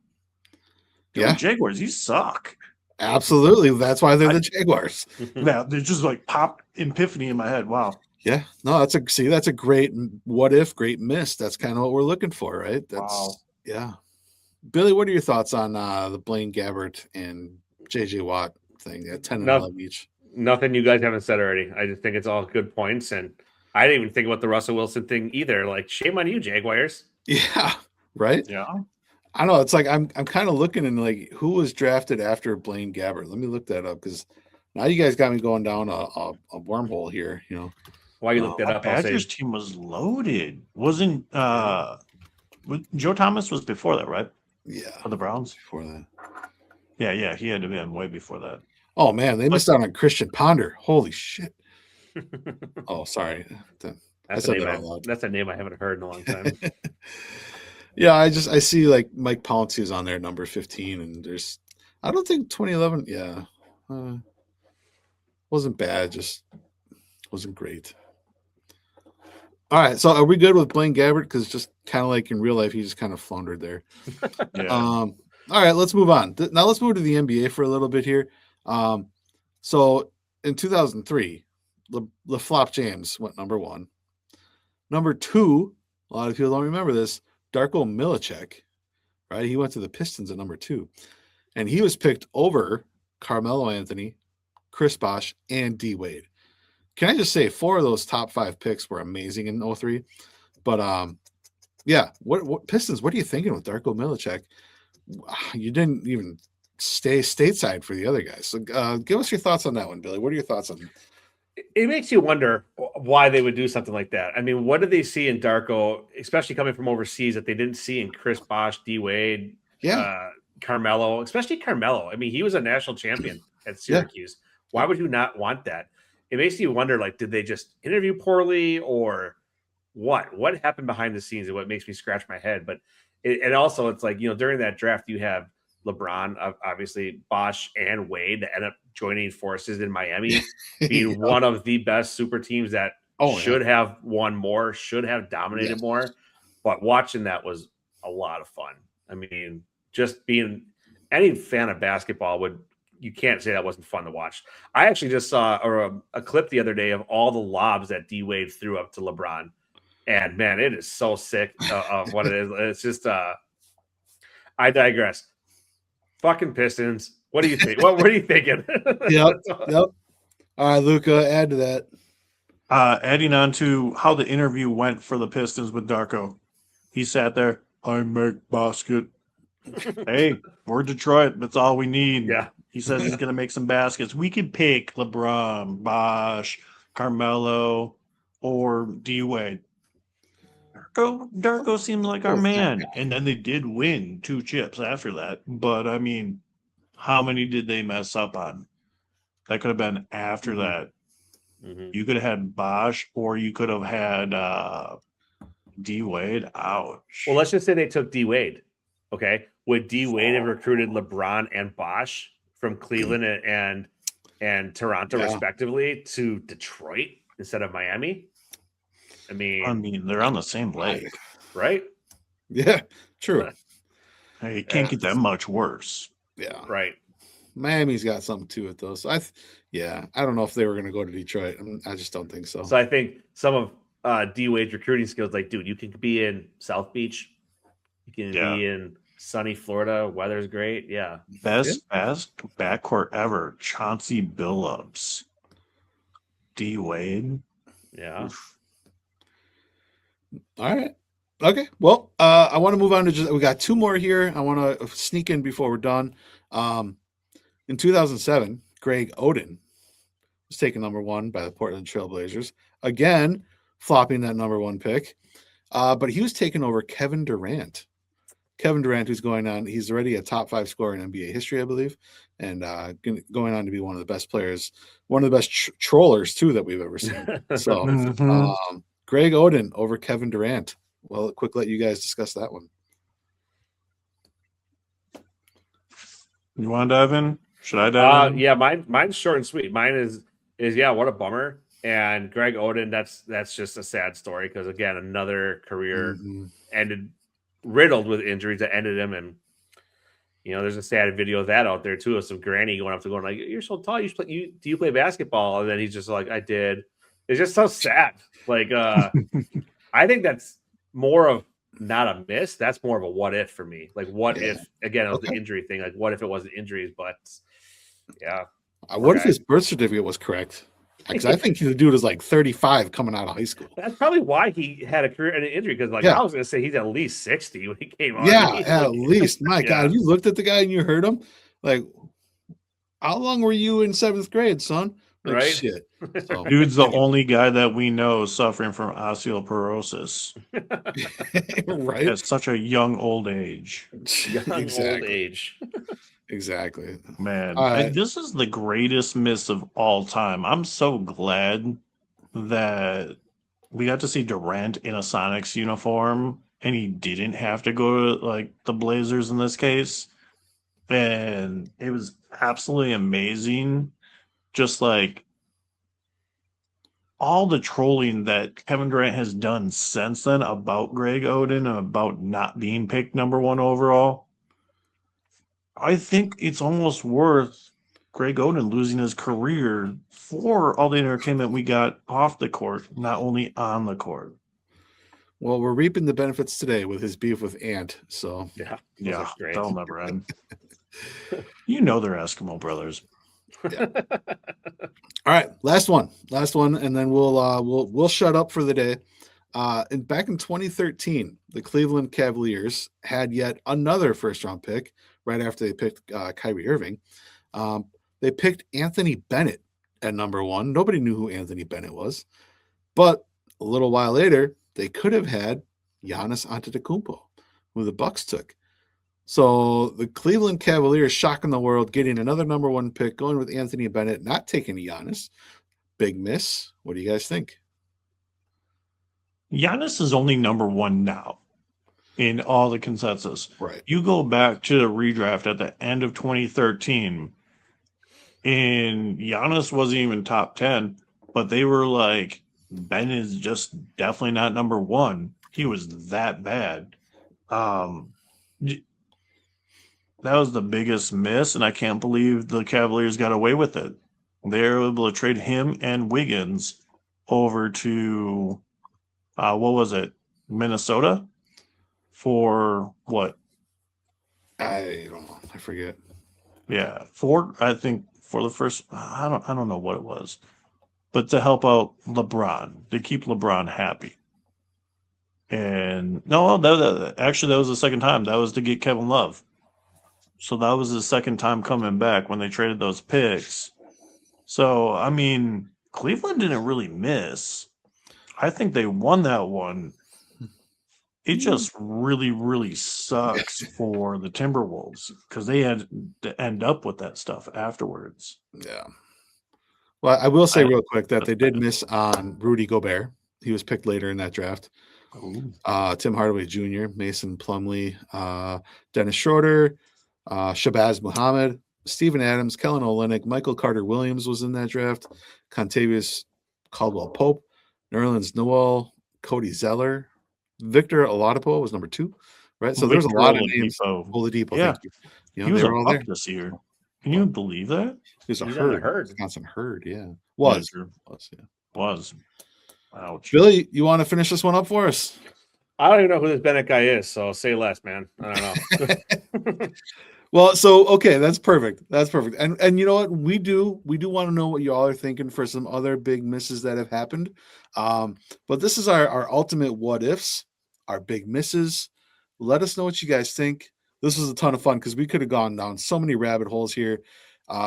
Yeah, Jaguars, you suck. Absolutely, that's why they're the Jaguars. Yeah, they just like popped epiphany in my head. Wow. Yeah, no, that's a great what if, great miss. That's kind of what we're looking for, right? Yeah. Billy, what are your thoughts on the Blaine Gabbert and JJ Watt thing at 10 and 11 each? Nothing you guys haven't said already. I just think it's all good points, and I didn't even think about the Russell Wilson thing either. Like, shame on you, Jaguars. Yeah, right. Yeah, I know. It's like I'm kind of looking and like who was drafted after Blaine Gabbert. Let me look that up because now you guys got me going down a wormhole here. You know, why you looked that up? Badgers team was loaded. Wasn't Joe Thomas was before that, right? Yeah, for the Browns before that. Yeah, he had to been way before that. Oh man, they missed out on Christian Ponder. Holy shit! Oh, sorry. That's a name I haven't heard in a long time. Yeah, I see like Mike Pouncey is on there, number 15, and I don't think 2011. Yeah, wasn't bad, just wasn't great. All right, so are we good with Blaine Gabbert? Because just kind of like in real life, he just kind of floundered there. Yeah. All right, let's move on. Now let's move to the NBA for a little bit here. So in 2003, LaFlop James went number 1. Number 2, a lot of people don't remember this, Darko Milicic, right? He went to the Pistons at number 2. And he was picked over Carmelo Anthony, Chris Bosh, and D Wade. Can I just say 4 of those top 5 picks were amazing in 03? But yeah, what Pistons, what are you thinking with Darko Milicic? You didn't even stay stateside for the other guys. So give us your thoughts on that one, Billy. What are your thoughts on it? Makes you wonder why they would do something like that. I mean, what did they see in Darko, especially coming from overseas, that they didn't see in Chris Bosh, D Wade, Carmelo, especially Carmelo? I mean, he was a national champion at Syracuse. Yeah. Why would you not want that? It makes you wonder, like, did they just interview poorly or what? What happened behind the scenes and what makes me scratch my head? But and also it's like, you know, during that draft, you have LeBron, obviously Bosh and Wade that end up joining forces in Miami, being one of the best super teams that should have won more, should have dominated more. But watching that was a lot of fun. I mean, just being any fan of basketball you can't say that wasn't fun to watch. I actually just saw a clip the other day of all the lobs that D Wade threw up to LeBron. And man, it is so sick of what it is. It's just, I digress. Fucking Pistons. What do you think? What are you thinking? Yep. All right, Luca, add to that. Adding on to how the interview went for the Pistons with Darko. He sat there. I make basket. Hey, we're Detroit. That's all we need. Yeah. He says he's going to make some baskets. We could pick LeBron, Bosh, Carmelo, or D Wade. Darko seemed like our man. And then they did win 2 chips after that. But, I mean, how many did they mess up on? That could have been after that. Mm-hmm. You could have had Bosh or you could have had D Wade. Ouch. Well, let's just say they took D Wade. Okay. Would D Wade have recruited LeBron and Bosh from Cleveland and Toronto respectively to Detroit instead of Miami? I mean, they're on the same lake, right? Yeah, true. Hey, it can't get that much worse. Yeah, right. Miami's got something to it though. So I don't know if they were going to go to Detroit. I just don't think so. So I think some of D Wade's recruiting skills, like, dude, you can be in South Beach, you can be in sunny Florida, weather's great. Yeah. Best backcourt ever. Chauncey Billups. D Wade. Yeah. Oof. All right. Okay. Well, I want to move on to we got two more here. I want to sneak in before we're done. In 2007, Greg Oden was taken number 1 by the Portland Trailblazers. Again, flopping that number 1 pick. But he was taken over Kevin Durant. Kevin Durant, who's going on, he's already a top 5 scorer in NBA history, I believe, and going on to be one of the best players, one of the best trollers, too, that we've ever seen. So, Greg Oden over Kevin Durant. Well, quick, let you guys discuss that one. You want to dive in? Should I dive in? Yeah, mine's short and sweet. Mine is what a bummer. And Greg Oden, that's just a sad story because, again, another career ended riddled with injuries that ended him. And there's a sad video of that out there too, of some granny going up to going like, "You're so tall, do you play basketball?" And then he's just like, "I did." It's just so sad. Like, I think that's more of not a miss. That's more of a what if for me. Like, what if, again, it was the injury thing. Like, what if it wasn't injuries? But yeah. What if his birth certificate was correct? Because I think the dude is like 35 coming out of high school. That's probably why he had a career and an injury. Because I was going to say he's at least 60 when he came on. Yeah, at least. My God, you looked at the guy and you heard him. Like, how long were you in 7th grade, son? Like, right? Shit. So, Dude's the only guy that we know suffering from osteoporosis right? at such a young old age. Old age. Exactly. Man, this is the greatest miss of all time. I'm so glad that we got to see Durant in a Sonics uniform and he didn't have to go to like the Blazers in this case. And it was absolutely amazing. Just like all the trolling that Kevin Durant has done since then about Greg Oden and about not being picked number 1 overall. I think it's almost worth Greg Oden losing his career for all the entertainment we got off the court, not only on the court. Well, we're reaping the benefits today with his beef with Ant. So yeah, that'll never end. They're Eskimo brothers. Yeah. All right, last one, and then we'll shut up for the day. And back in 2013, the Cleveland Cavaliers had yet another first-round pick. Right after they picked Kyrie Irving, they picked Anthony Bennett at number 1. Nobody knew who Anthony Bennett was, but a little while later, they could have had Giannis Antetokounmpo, who the Bucks took. So the Cleveland Cavaliers shocking the world, getting another number 1 pick, going with Anthony Bennett, not taking Giannis. Big miss. What do you guys think? Giannis is only number 1 now in all the consensus. Right. You go back to the redraft at the end of 2013, and Giannis wasn't even top 10, but they were like, Ben is just definitely not number 1. He was that bad. That was the biggest miss, and I can't believe the Cavaliers got away with it. They were able to trade him and Wiggins over to, what was it, Minnesota? For what? I don't know. I forget. Yeah, I think for the first, I don't know what it was, but to help out LeBron, to keep LeBron happy. And no, actually that was the second time. That was to get Kevin Love. So that was the second time coming back when they traded those picks. So I mean, Cleveland didn't really miss. I think they won that one. It just really, really sucks for the Timberwolves because they had to end up with that stuff afterwards. Yeah. Well, I will say real quick that they did miss on Rudy Gobert. He was picked later in that draft. Tim Hardaway Jr., Mason Plumlee, Dennis Schroeder, Shabazz Muhammad, Steven Adams, Kellen Olynyk, Michael Carter-Williams was in that draft, Contavious Caldwell-Pope, Nerlens Noel, Cody Zeller, Victor Oladipo was number 2, right? So there's a lot of names. Oladipo, yeah, thank you. He was they were all there this year. Can you believe that? There's a He's on the herd. herd. Wisconsin herd, yeah. Yeah, Was. sure. Yeah. Was. Ouch. Billy, you want to finish this one up for us? I don't even know who this Bennett guy is, so say less, man. I don't know. Well, so okay, that's perfect. That's perfect. And you know what? We do want to know what y'all are thinking for some other big misses that have happened. But this is our ultimate what ifs, our big misses. Let us know what you guys think. This was a ton of fun because we could have gone down so many rabbit holes here.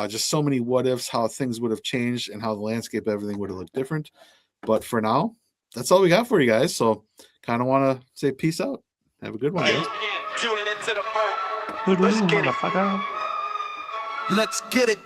Just so many what ifs, how things would have changed and how the landscape, everything would have looked different. But for now, that's all we got for you guys. So kind of want to say peace out. Have a good one, guys. Tuning into the boat. Hoodoo, motherfucker. Let's get it.